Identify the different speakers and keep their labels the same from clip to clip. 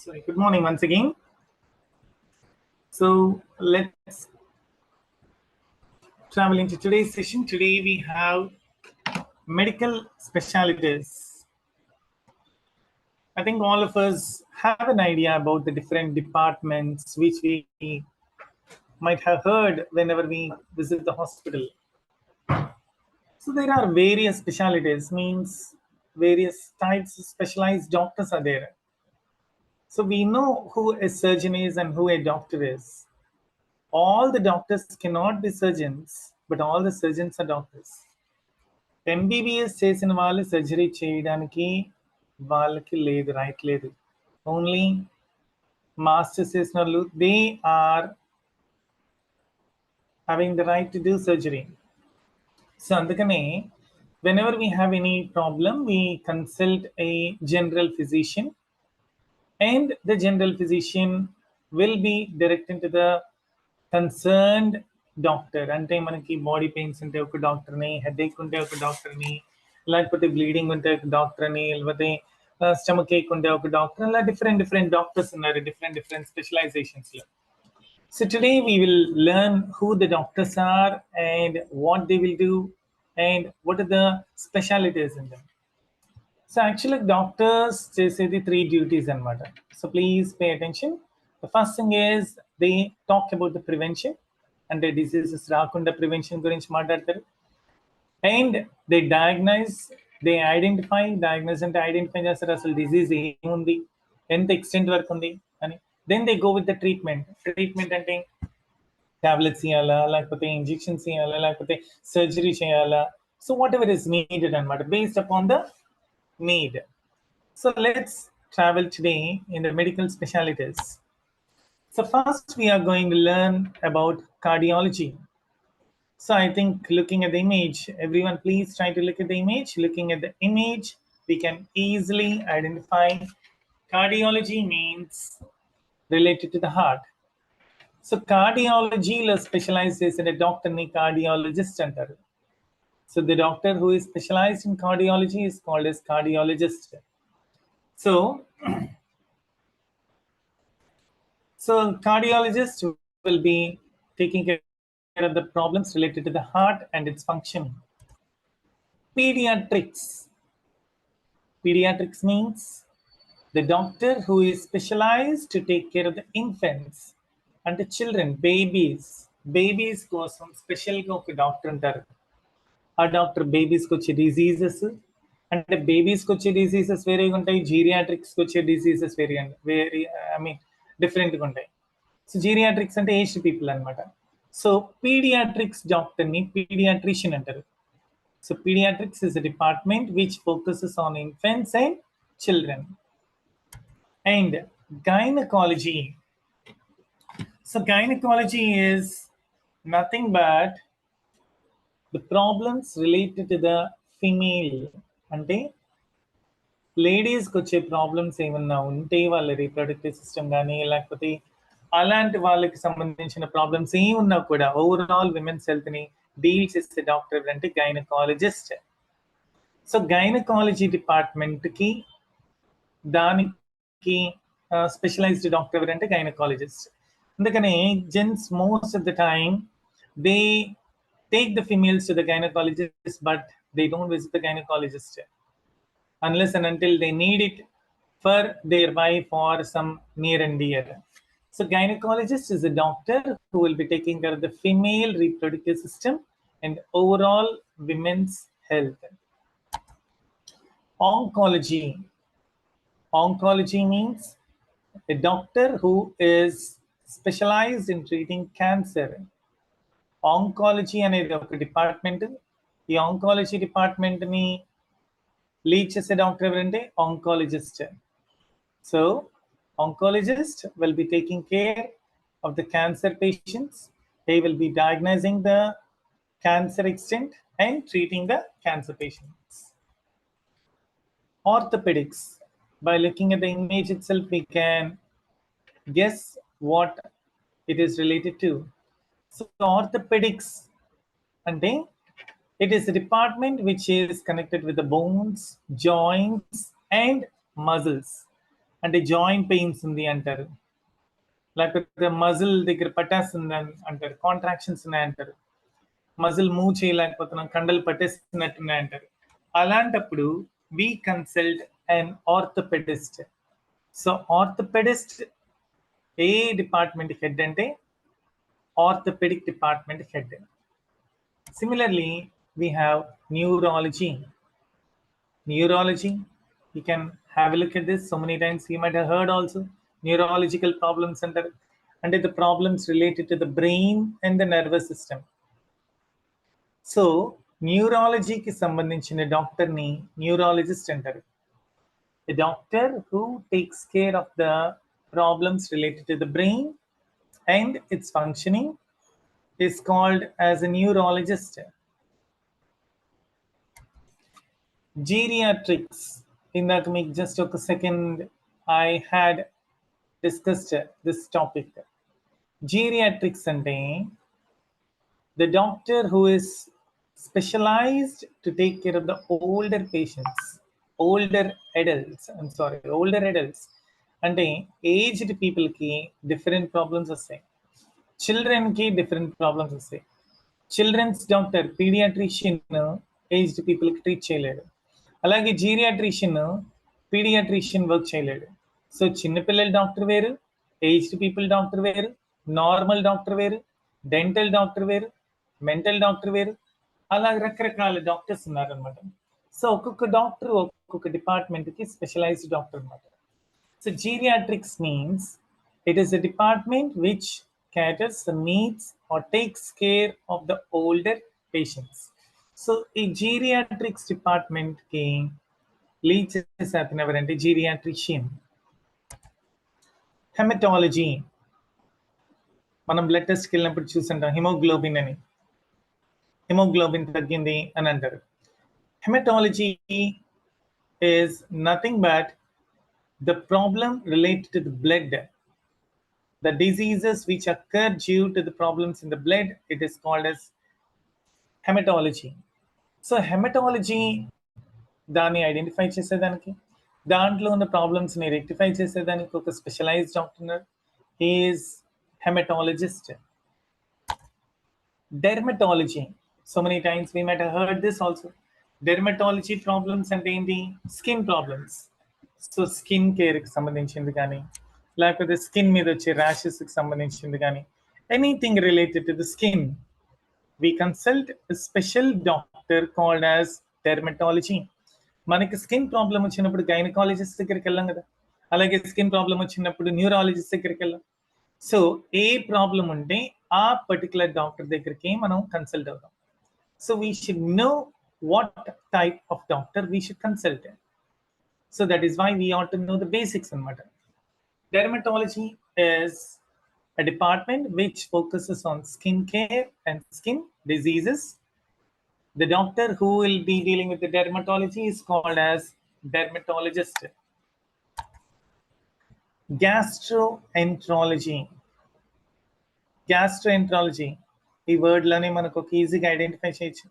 Speaker 1: Sorry, good morning once again. So let's travel into today's session. Today we have medical specialties. I think all of us have an idea about the different departments which we might have heard whenever we visit the hospital. So there are various specialties, means various types of specialized doctors are there. So we know who a surgeon is and who a doctor is. All the doctors cannot be surgeons, but all the surgeons are doctors. MBBS చేసిన వాళ్ళు surgery చేయడానికి వాళ్ళకి లేదు, right లేదు. Only masters చేసిన వాళ్ళు they are having the right to do surgery. So అందుకనే whenever we have any problem, we consult a general physician, and the general physician will be directed to the concerned doctor. అంటే మనకి body pains ఉంటే ఒక డాక్టర్ని, headache ఉంటే ఒక డాక్టర్ని, లేకపోతే బ్లీడింగ్ ఉంటే ఒక డాక్టర్ని, లేకపోతే స్టమక్ ఏక్ ఉంటే ఒక డాక్టర్, అలా డిఫరెంట్ డాక్టర్స్ ఉన్నారు different స్పెషలైజేషన్స్లో. So today we will learn who the doctors are and what they will do and what are the specialties in them. So actually doctors చేసేది 3 duties అన్నమాట. So please pay attention. The first thing is they talk about the prevention, and the diseases రాకుండా prevention గురించి మాట్లాడతారు. And they diagnose, they identify, diagnose అంటే identify చేస్తారు అసలు disease ఏముంది, ఎంత ఎక్స్టెంట్ వరకు ఉంది అని. Then they go with the treatment. Treatment అంటే టాబ్లెట్స్ ఇవ్వాలా, లేకపోతే ఇంజెక్షన్స్ ఇవ్వాలా, లేకపోతే సర్జరీ చేయాలా. So whatever is needed అన్నమాట, based upon the need. So let's travel today in the medical specialties. So first we are going to learn about cardiology. So I think looking at the image, everyone please try to look at the image. Looking at the image, we can easily identify cardiology means related to the heart. So cardiology lo specialized is in a doctor ni cardiologist antaru. So the doctor who is specialized in cardiology is called as cardiologist. So cardiologist will be taking care of the problems related to the heart and its functioning. Pediatrics. Pediatrics means the doctor who is specialized to take care of the infants and the children, babies. Babies కోసం స్పెషల్గా ఒక doctor ఉంటారు. ఆ doctor బేబీస్కి వచ్చే diseases, అంటే బేబీస్కి వచ్చే diseases వేరేగా ఉంటాయి, జీరియాట్రిక్స్కి వచ్చే డిసీజెస్ డిఫరెంట్గా ఉంటాయి. సో జీరియాట్రిక్స్ అంటే ఏజ్డ్ పీపుల్ అనమాట. సో పీడియాట్రిక్స్ డాక్టర్ని పీడియాట్రిషియన్ అంటారు. So paediatrics is a department which focuses on infants and children. And gynaecology. So gynaecology is nothing but the problems related to the female, అంటే లేడీస్కి వచ్చే problems ఏమన్నా ఉంటే వాళ్ళ రీప్రొడక్టివ్ సిస్టమ్ కానీ లేకపోతే అలాంటి వాళ్ళకి సంబంధించిన ప్రాబ్లమ్స్ ఏమున్నా కూడా ఓవరాల్ విమెన్స్ హెల్త్ని డీల్ చేసే డాక్టర్ ఎవరంటే గైనకాలజిస్ట్. సో గైనకాలజీ డిపార్ట్మెంట్కి దానికి స్పెషలైజ్డ్ డాక్టర్ ఎవరంటే గైనకాలజిస్ట్. అందుకనే gents most of the time they take the females to the gynecologist, but they don't visit the gynecologist unless and until they need it for their wife or some near and dear. So gynecologist is a doctor who will be taking care of the female reproductive system and overall women's health. Oncology. Oncology means a doctor who is specialized in treating cancer. Oncology అనేది ఒక department. ఈ oncology డిపార్ట్మెంట్ని lead చేసే doctor ఎవరంటే oncologist. So oncologist will be taking care of the cancer patients. They will be డయాగ్నైజింగ్ the cancer extent and treating the cancer patients. Orthopedics. By looking at the image itself, we can guess what it is related to. So orthopedics ante it is a department which is connected with the bones, joints and muscles. అంటే joint pains ఉంది అంటారు, లేకపోతే muscle దగ్గర పట్టేస్తుంది అంటారు, contractions ఉన్నాయంటారు, muscle move చేయలేకపోతున్నాం, కండలు పట్టేస్తున్నట్టున్నాయి అంటారు. అలాంటప్పుడు we consult an orthopaedist. So orthopaedist a department head అంటే orthopaedic department head. Similarly, we have neurology. Neurology, you can have a look at this so many times. You might have heard also neurological problems under the problems related to the brain and the nervous system. So, neurology ki sambandhinchina doctor ni neurologist antaru. A doctor who takes care of the problems related to the brain and its functioning is called as a neurologist. Geriatrics. ఇందాక మీకు just ఒక second I had discussed this topic. Geriatrics అంటే the doctor who is specialized to take care of the older patients, older adults. అంటే aged people కి different problems వస్తాయి, children కి different problems వస్తాయి. Children's doctor paediatrician aged people కి treat చేయలేడు, అలాగే paediatrician work చేయలేడు. సో చిన్నపిల్లల డాక్టర్ వేరు, ఏజ్డ్ పీపుల్ డాక్టర్ వేరు, నార్మల్ డాక్టర్ వేరు, డెంటల్ డాక్టర్ వేరు, మెంటల్ డాక్టర్ వేరు, అలా రకరకాల డాక్టర్స్ ఉన్నారనమాట. సో ఒక్కొక్క డాక్టర్ ఒక్కొక్క డిపార్ట్మెంట్ కి స్పెషలైజ్డ్ డాక్టర్ అనమాట. So geriatrics means it is a department which caters the needs or takes care of the older patients. So ఈ జీరియాట్రిక్స్ డిపార్ట్మెంట్ కి లీడ్ చేసే అతను ఎవరంటే జీరియాట్రిషియన్. హెమటాలజీ, మనం బ్లడ్ టెస్ట్కి వెళ్ళినప్పుడు చూస్తుంటాం హిమోగ్లోబిన్ అని, హిమోగ్లోబిన్ తగ్గింది అని అంటారు. Haematology is nothing but the problem related to the blood, the diseases which occur due to the problems in the blood, it is called as hematology. So hematology దాన్ని identify చేసేదానికి, దాంట్లో ఉన్న problems ని rectify చేసేదానికి ఒక specialised doctor ఉన్నారు, he is haematologist. Dermatology, so many times we might have heard this also. Dermatology problems అంటే ఏంటి? Skin problems. So skin care కి సంబంధించింది కానీ, లేకపోతే స్కిన్ మీద వచ్చే ర్యాషెస్ కి సంబంధించింది కానీ, anything related to the skin, we consult a special doctor called as dermatology. మనకి స్కిన్ ప్రాబ్లం వచ్చినప్పుడు గైనకాలజిస్ట్ దగ్గరికి వెళ్ళాం కదా, అలాగే స్కిన్ ప్రాబ్లం వచ్చినప్పుడు న్యూరాలజిస్ట్ దగ్గరికి వెళ్ళాం. సో ఏ ప్రాబ్లం ఉంటే ఆ పర్టికులర్ డాక్టర్ దగ్గరికి మనం కన్సల్ట్ అవుతాం. So we should know what type of doctor we should consult. So that is why we ought to know the basics అనమాట. Dermatology is a department which focuses on skin care and skin diseases. The doctor who will be dealing with the dermatology is called as dermatologist. Gastroenterology. Gastroenterology, ఈ word లోనే మనకు ఒక ఈజీగా identify చేయొచ్చు,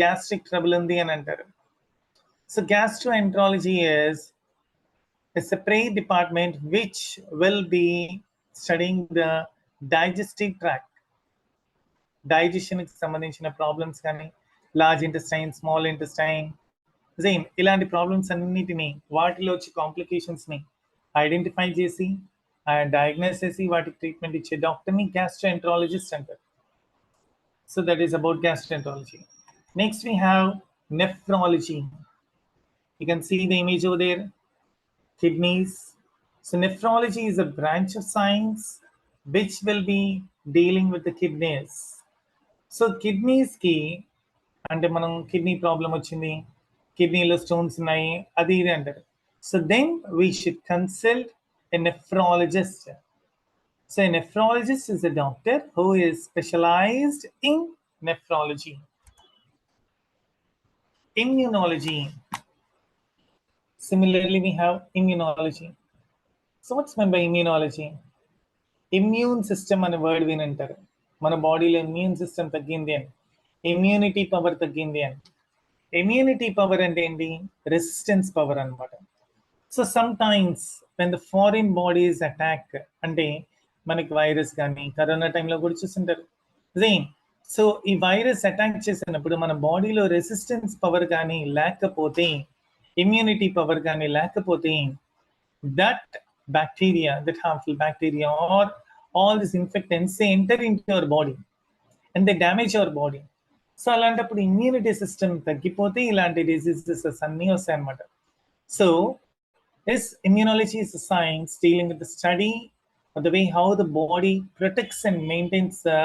Speaker 1: gastric trouble ఉంది అని అంటారు. So gastroenterology is a separate department which will be studying the digestive tract, digestion కి సంబంధించిన ప్రాబ్లమ్స్ కానీ, large intestine, small intestine, Jain, ఇలాంటి ప్రాబ్లమ్స్ అన్నిటిని, వాటిలో వచ్చే కాంప్లికేషన్స్ ని ఐడెంటిఫై చేసి డయాగ్నోస్ చేసి వాటికి ట్రీట్మెంట్ ఇచ్చే డాక్టర్ని గ్యాస్ట్రోఎంట్రాలజిస్ట్ అంటారు. So that is about gastroenterology. Next we have nephrology. You can see the image over there, kidneys. So nephrology is a branch of science which will be dealing with the kidneys. So kidneys ki అంటే మనం kidney problem వచ్చింది, కిడ్నీలో stones ఉన్నాయి, అది ఇది అంటారు. So then we should consult a nephrologist. So a nephrologist is a doctor who is specialised in nephrology. Immunology. Similarly, we have immunology. So what's meant by immunology? Immune system అనే word వినంటారు. మన బాడీలో immune system తగ్గింది అని, immunity power తగ్గింది అని. Immunity power అంటే ఏంటి? Resistance power అనమాట. So some times when the foreign bodies attack, అంటే మనకి వైరస్ కానీ కరోనా టైంలో కూడా చూస్తుంటారు సేమ్. సో ఈ వైరస్ అటాక్ చేసినప్పుడు మన బాడీలో రెసిస్టెన్స్ పవర్ కానీ లేకపోతే, ఇమ్యూనిటీ పవర్ కానీ లేకపోతే, that bacteria, that harmful bacteria or all these infectants, they enter into your body and they damage your body. So అలాంటప్పుడు ఇమ్యూనిటీ సిస్టమ్ తగ్గిపోతే ఇలాంటి డిసీజెస్ అన్నీ వస్తాయి అన్నమాట. So yes, immunology is a science dealing with the study of the way how the body protects and maintains the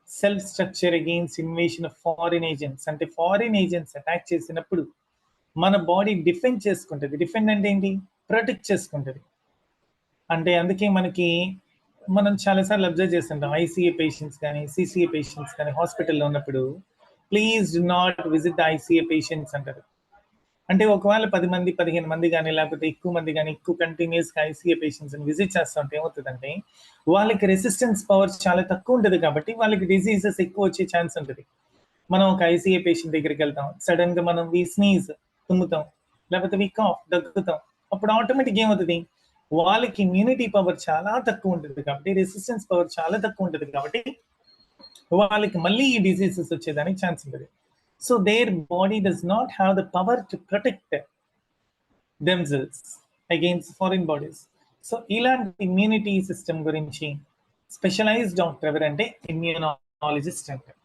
Speaker 1: self structure against invasion of foreign agents. అంటే foreign agents attack చేసినప్పుడు మన body defend చేసుకుంటుంది. Defend అంటే ఏంటి? Protect చేసుకుంటుంది. అంటే అందుకే మనం చాలాసార్లు అబ్జర్వ్ చేస్తుంటాం, ఐసీఏ పేషెంట్స్ కానీ సిసిఏ పేషెంట్స్ కానీ హాస్పిటల్లో ఉన్నప్పుడు please do not visit the ICA patients అంటారు. అంటే ఒకవేళ 10 మంది 15 మంది కానీ లేకపోతే ఎక్కువ మంది కానీ ఎక్కువ కంటిన్యూస్గా ఐసీఏ పేషెంట్స్ని విజిట్ చేస్తూ ఉంటే ఏమవుతుందంటే వాళ్ళకి రెసిస్టెన్స్ పవర్ చాలా తక్కువ ఉంటుంది కాబట్టి వాళ్ళకి డిసీజెస్ ఎక్కువ వచ్చే ఛాన్స్ ఉంటుంది. మనం ఒక ఐసీఏ పేషెంట్ దగ్గరికి వెళ్తాం, సడన్గా మనం వి స్నీజ్, తుమ్ముతాం, లేకపోతే వి కాఫ్, దగ్గుతాం, అప్పుడు ఆటోమేటిక్ ఏమవుతుంది, వాళ్ళకి ఇమ్యూనిటీ పవర్ చాలా తక్కువ ఉంటుంది కాబట్టి, రెసిస్టెన్స్ పవర్ చాలా తక్కువ ఉంటుంది కాబట్టి వాళ్ళకి మళ్ళీ ఈ డిసీజెస్ వచ్చేదానికి ఛాన్స్ ఉంటుంది. So their body does not have the power to protect themselves against foreign bodies. So ఇలాంటి ఇమ్యూనిటీ సిస్టమ్ గురించి స్పెషలైజ్డ్ డాక్టర్ ఎవరంటే ఇమ్యూనాలజిస్ట్ అంటారు.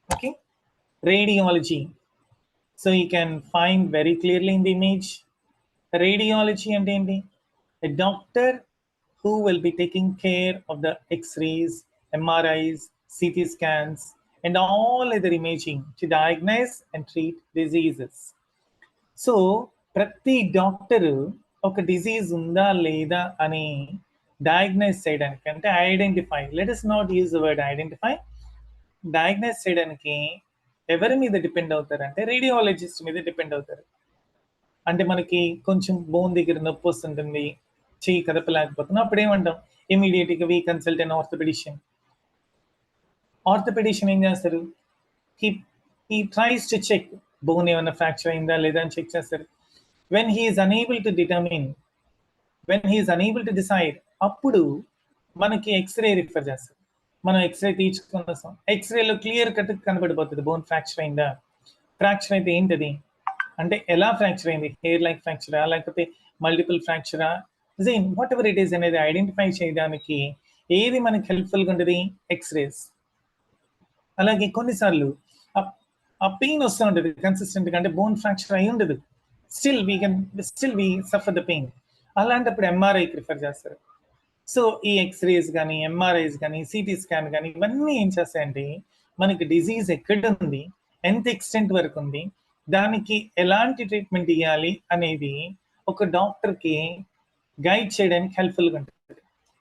Speaker 1: Okay, radiology. So you can find very clearly in the image. Radiology అంటే ఏంటి? A doctor who will be taking care of the X-rays, MRIs, CT scans and all other imaging to diagnose and treat diseases. So ప్రతి doctor ఒక disease ఉందా లేదా అని diagnose చేయడానికి, అంటే identify, let us not use the word identify, diagnose చేయడానికి ఎవరి మీద డిపెండ్ అవుతారు అంటే రేడియాలజిస్ట్ మీద డిపెండ్ అవుతారు. అంటే మనకి కొంచెం బోన్ దగ్గర నొప్పి వస్తుంటుంది, చెయ్యి కదపలేకపోతున్నాం, అప్పుడు ఏమంటాం, ఇమీడియట్గా we consult an orthopaedician. Orthopaedician ఏం చేస్తారు, he tries to check bone ఏమైనా ఫ్రాక్చర్ అయిందా లేదా అని చెక్ చేస్తారు. When he is unable to determine, when he is unable to decide, అప్పుడు మనకి ఎక్స్రే రిఫర్ చేస్తారు. మనం ఎక్స్రే తీర్చుకొని వస్తాం, ఎక్స్రేలో క్లియర్ కట్ కనబడిపోతుంది బోన్ ఫ్రాక్చర్ అయిందా. ఫ్రాక్చర్ అయితే ఏంటది అంటే ఎలా ఫ్రాక్చర్ అయింది, హెయిర్ లైక్ ఫ్రాక్చరా లేకపోతే మల్టిపుల్ ఫ్రాక్చరా, జైన్ వాట్ ఎవర్ ఇట్ ఈస్ అనేది ఐడెంటిఫై చేయడానికి ఏది మనకి హెల్ప్ఫుల్గా ఉంటుంది, ఎక్స్రేస్. అలాగే కొన్నిసార్లు ఆ పెయిన్ వస్తూ ఉంటుంది కన్సిస్టెంట్గా, అంటే బోన్ ఫ్రాక్చర్ అయి ఉండదు, still we suffer the pain, అలాంటప్పుడు ఎంఆర్ఐకి రిఫర్ చేస్తారు. సో ఈ ఎక్స్రేస్ కానీ ఎంఆర్ఐస్ కానీ సిటీ స్కాన్ కానీ ఇవన్నీ ఏం చేస్తాయంటే మనకి డిజీజ్ ఎక్కడ ఉంది, ఎంత ఎక్స్టెంట్ వరకు ఉంది, దానికి ఎలాంటి ట్రీట్మెంట్ ఇవ్వాలి అనేది ఒక డాక్టర్కి గైడ్ చేయడానికి హెల్ప్ఫుల్గా ఉంటుంది.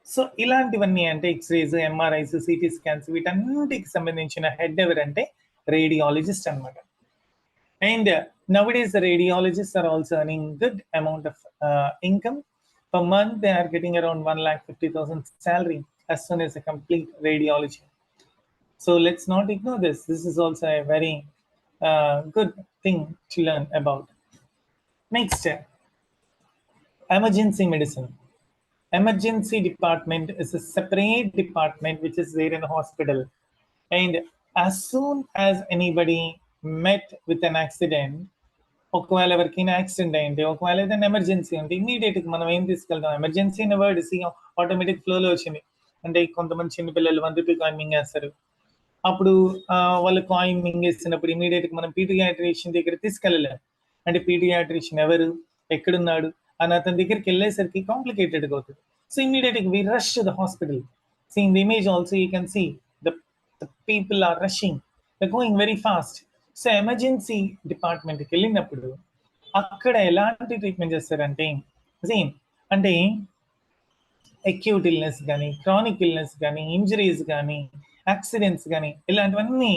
Speaker 1: సో ఇలాంటివన్నీ అంటే ఎక్స్రేస్, ఎంఆర్ఐస్, సిటీ స్కాన్స్, వీటన్నిటికి సంబంధించిన హెడ్ ఎవరంటే రేడియాలజిస్ట్ అనమాట. And nowadays the radiologist are also earning good amount of income. Per month they are getting around 1,50,000 salary as soon as they complete radiology. So let's not ignore this. This is also a very good thing to learn about. Next, emergency medicine. Emergency department is a separate department which is there in the hospital, and as soon as anybody met with an accident, ఒకవేళ ఎవరికైనా accident అయ్యింది, ఒకవేళ ఏదైనా emergency ఉంటే ఇమీడియట్గా మనం ఏం తీసుకెళ్తాం, ఎమర్జెన్సీ అనే వర్డ్ ఆటోమేటిక్ ఫ్లోలో వచ్చింది. అంటే కొంతమంది చిన్నపిల్లలు 1 రూపీ కాయిన్ మింగేస్తారు, అప్పుడు వాళ్ళు కాయిన్ మింగేసినప్పుడు ఇమీడియట్గా మనం పీడియాట్రిషియన్ దగ్గర తీసుకెళ్ళలేము. అంటే పీడియాట్రిషియన్ ఎవరు, ఎక్కడున్నాడు అని అతని దగ్గరికి వెళ్ళేసరికి కాంప్లికేటెడ్గా అవుతుంది. సో ఇమీడియట్గా we rush to the hospital. So in the image also you can see the people are rushing, the going very fast. So emergency డిపార్ట్మెంట్కి వెళ్ళినప్పుడు అక్కడ ఎలాంటి ట్రీట్మెంట్ చేస్తారంటే సేమ్, అంటే అక్యూట్ ఇల్నెస్ కానీ, క్రానిక్ ఇల్నెస్ కానీ, ఇంజరీస్ కానీ, యాక్సిడెంట్స్ కానీ, ఇలాంటివన్నీ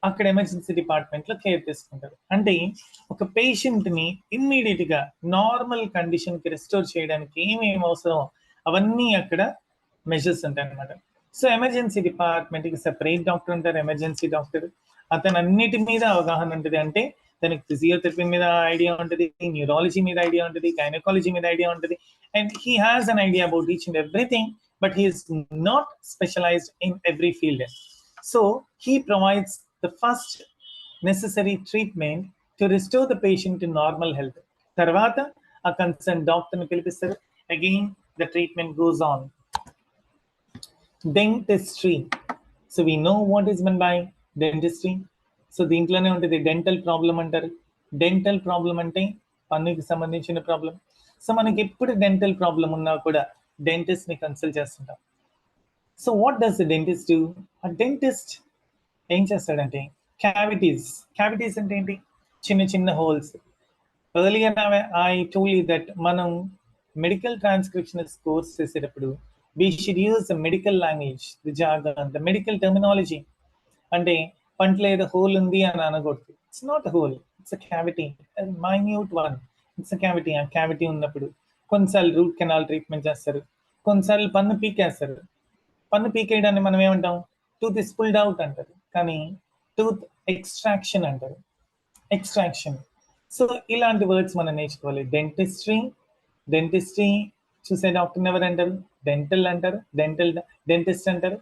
Speaker 1: అక్కడ ఎమర్జెన్సీ డిపార్ట్మెంట్లో కేర్ తీసుకుంటారు. అంటే ఒక పేషెంట్ని ఇమ్మీడియట్గా నార్మల్ కండిషన్కి రెస్టోర్ చేయడానికి ఏమేమి అవసరం అవన్నీ అక్కడ మెజర్స్ ఉంటాయి అనమాట. సో ఎమర్జెన్సీ డిపార్ట్మెంట్కి సెపరేట్ డాక్టర్ ఉంటారు, ఎమర్జెన్సీ డాక్టర్. అతను అన్నిటి మీద అవగాహన ఉంటుంది. అంటే తనకి ఫిజియోథెరపీ మీద ఐడియా ఉంటుంది, న్యూరాలజీ మీద ఐడియా ఉంటుంది, గైనకాలజీ మీద ఐడియా ఉంటుంది, and he has an idea about each and everything, but he is not specialized in every field. So he provides the first necessary treatment to restore the patient to normal health. Tarvata a concerned doctor ni pilipistaru. Again the treatment goes on. Dentistry. So we know what is meant by dentistry. So దీంట్లోనే ఉంటుంది dental problem అంటారు. Dental problem అంటే పన్నుకి సంబంధించిన problem. So మనకి ఎప్పుడు dental problem ఉన్నా కూడా dentist ని కన్సల్ట్ చేస్తుంటాం. So what does the dentist do? ఆ డెంటిస్ట్ ఏం చేస్తాడంటే క్యావిటీస్ అంటే ఏంటి? చిన్న చిన్న holes. Earlier I told you that మనం మెడికల్ ట్రాన్స్క్రిప్షనిస్ట్ కోర్స్ చేసేటప్పుడు we should use the medical language, the jargon, the medical terminology. అంటే పంటలో ఏదో హోల్ ఉంది అని అనకూడదు. It's not a whole, it's a cavity, minute one. It's a cavity. ఆ cavity ఉన్నప్పుడు కొన్నిసార్లు రూట్ కెనాల్ ట్రీట్మెంట్ చేస్తారు, కొన్నిసార్లు పన్ను పీకేస్తారు. పన్ను పీకేయడాన్ని మనం ఏమంటాం? టూత్ ఇస్ పుల్డ్ అవుట్ అంటారు, కానీ టూత్ ఎక్స్ట్రాక్షన్ అంటారు. ఎక్స్ట్రాక్షన్. సో ఇలాంటి వర్డ్స్ మనం నేర్చుకోవాలి. డెంటిస్ట్రీ చూసే డాక్టర్ని ఎవరు అంటారు? డెంటల్ అంటారు, డెంటిస్ట్ అంటారు.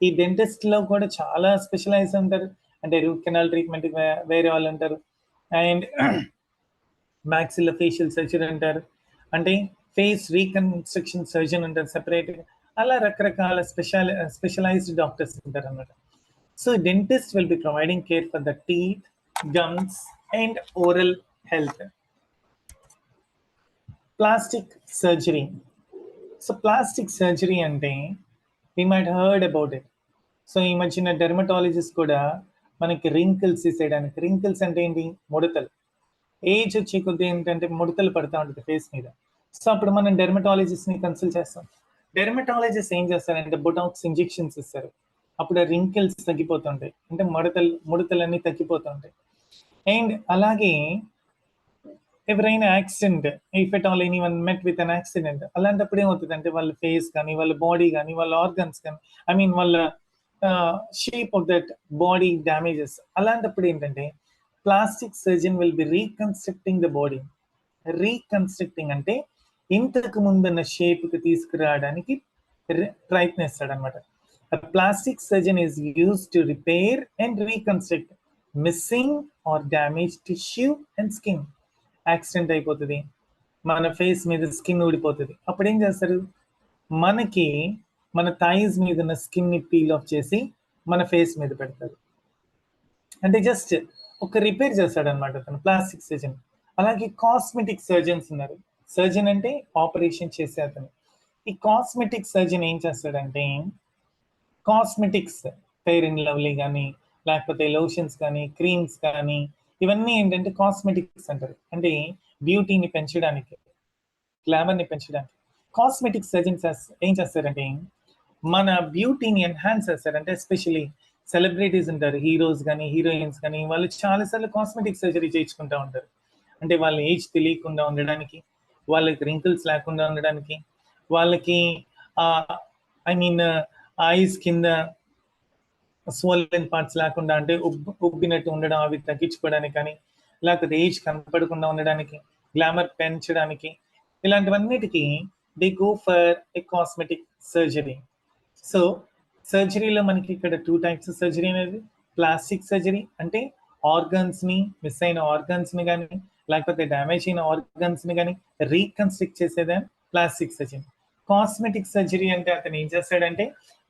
Speaker 1: ఈ డెంటిస్ట్ లో కూడా చాలా స్పెషలైజ్ ఉంటారు. అంటే రూట్ కెనాల్ ట్రీట్మెంట్ వేరే వాళ్ళు ఉంటారు, అండ్ మ్యాక్సిల్లో ఫేషియల్ సర్జరీ అంటారు, అంటే ఫేస్ రీకన్స్ట్రక్షన్ సర్జన్ అంటారు సెపరేట్గా. అలా రకరకాల స్పెషలైజ్డ్ డాక్టర్స్ ఉంటారు అన్నమాట. So dentist will be providing care for the teeth, gums and oral health. Plastic surgery. So plastic surgery అంటే we might heard about it. సో ఈ మధ్యన డెర్మటాలజిస్ట్ కూడా మనకి రింకిల్స్ తీసేయడానికి, రింకిల్స్ అంటే ఏంటి? ముడతలు. ఏజ్ వచ్చే కొద్ది ఏంటంటే ముడతలు పడుతూ ఉంటుంది ఫేస్ మీద. సో అప్పుడు మనం డెర్మటాలజిస్ట్ ని కన్సల్ట్ చేస్తాం. డెర్మటాలజిస్ట్ ఏం చేస్తారంటే బొటాక్స్ ఇంజెక్షన్స్ ఇస్తారు. అప్పుడు ఆ రింకిల్స్ తగ్గిపోతుంటాయి, అంటే ముడతలన్నీ తగ్గిపోతుంటాయి. అండ్ అలాగే ఎవరైనా accident, if at all any one met with an accident, అలాంటప్పుడు ఏమవుతుంది అంటే వాళ్ళ ఫేస్ కానీ, వాళ్ళ బాడీ కానీ, వాళ్ళ ఆర్గన్స్ కానీ, ఐ మీన్ వాళ్ళ shape of that body damages. అలాంటప్పుడు ఏంటంటే plastic surgeon will be reconstructing the body. Reconstructing అంటే ఇంతకు ముందున్న షేప్కి తీసుకురావడానికి ప్రయత్నిస్తాడు అనమాట. Plastic surgeon is use to repair and reconstruct missing or damage tissue and skin. Accident అయిపోతుంది, మన ఫేస్ మీద స్కిన్ ఊడిపోతుంది. అప్పుడు ఏం చేస్తారు? మనకి మన థైస్ మీద ఉన్న స్కిన్ ని పీల్ ఆఫ్ చేసి మన ఫేస్ మీద పెడతారు. అంటే జస్ట్ ఒక రిపేర్ చేస్తాడు అనమాట తను, ప్లాస్టిక్ సర్జన్. అలాగే కాస్మెటిక్ సర్జన్స్ ఉన్నారు. సర్జన్ అంటే ఆపరేషన్ చేసే అతను. ఈ కాస్మెటిక్ సర్జన్ ఏం చేస్తాడంటే కాస్మెటిక్స్, ఫెయిర్ అండ్ లవ్లీ కానీ, లేకపోతే లోషన్స్ కానీ, క్రీమ్స్ కానీ, ఇవన్నీ ఏంటంటే కాస్మెటిక్స్ అంటారు. అంటే బ్యూటీని పెంచడానికి, గ్లామర్ని పెంచడానికి. కాస్మెటిక్ సర్జన్స్ ఏం చేస్తారంటే మన బ్యూటీని ఎన్హాన్స్ చేస్తారంటే, ఎస్పెషలీ సెలబ్రిటీస్ ఉంటారు, హీరోస్ కానీ, హీరోయిన్స్ కానీ, వాళ్ళు చాలాసార్లు కాస్మెటిక్ సర్జరీ చేయించుకుంటూ ఉంటారు. అంటే వాళ్ళ ఏజ్ తెలియకుండా ఉండడానికి, వాళ్ళకి రింకిల్స్ లేకుండా ఉండడానికి, వాళ్ళకి ఐ మీన్ ఐస్ కింద స్వోలెన్ పార్ట్స్ లేకుండా, అంటే ఉబ్బినట్టు ఉండడం, అవి తగ్గించుకోవడానికి కానీ, లేకపోతే ఏజ్ కనపడకుండా ఉండడానికి, గ్లామర్ పెంచడానికి, ఇలాంటివన్నిటికీ they go for a cosmetic surgery. So సర్జరీలో మనకి ఇక్కడ 2 types సర్జరీ అనేది. ప్లాస్టిక్ సర్జరీ అంటే ఆర్గన్స్ ని, మిస్ అయిన ఆర్గన్స్ ని కానీ, లేకపోతే డ్యామేజ్ అయిన ఆర్గన్స్ ని కానీ రీకన్స్ట్రక్ట్ చేసేదే ప్లాస్టిక్ సర్జరీ. కాస్మెటిక్ సర్జరీ అంటే అతను ఏం చేస్తాడంటే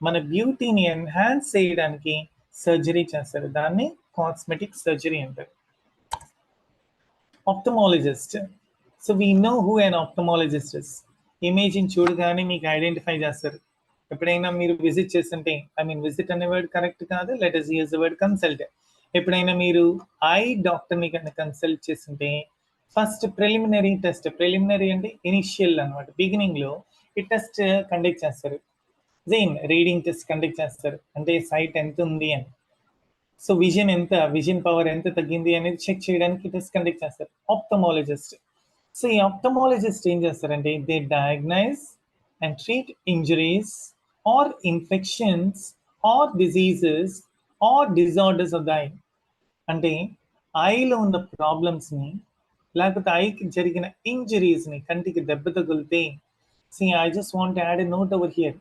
Speaker 1: మన బ్యూటీని ఎన్హాన్స్ చేయడానికి సర్జరీ చేస్తారు, దాన్ని కాస్మెటిక్ సర్జరీ అంటారు. Ophthalmologist. So we know who an ophthalmologist is. ఇమేజ్ని చూడగానే మీకు ఐడెంటిఫై చేస్తారు. ఎప్పుడైనా మీరు విజిట్ చేస్తుంటే, ఐ మీన్ విజిట్ అనే వర్డ్ కరెక్ట్ కాదు, let us use the word consult. ఎప్పుడైనా మీరు ఐ డాక్టర్ని కనుక కన్సల్ట్ చేస్తుంటే ఫస్ట్ ప్రిలిమినరీ టెస్ట్, ప్రిలిమినరీ అంటే ఇనిషియల్ అనమాట, బిగినింగ్ లో ఈ టెస్ట్ కండక్ట్ చేస్తారు. జైన్ రీడింగ్ టెస్ట్ కండక్ట్ చేస్తారు, అంటే సైట్ ఎంత ఉంది అని. సో విజన్ పవర్ ఎంత తగ్గింది అనేది చెక్ చేయడానికి టెస్ట్ కండక్ట్ చేస్తారు ఆప్థమాలజిస్ట్. సో ఈ ఆప్థమాలజిస్ట్ ఏం చేస్తారంటే they diagnose and treat injuries or infections or diseases or disorders of the eye. అంటే ఐలో ఉన్న ప్రాబ్లమ్స్ని, లేకపోతే ఐకి జరిగిన ఇంజరీస్ని, కంటికి దెబ్బ తగిలితే, I just want add a note over here.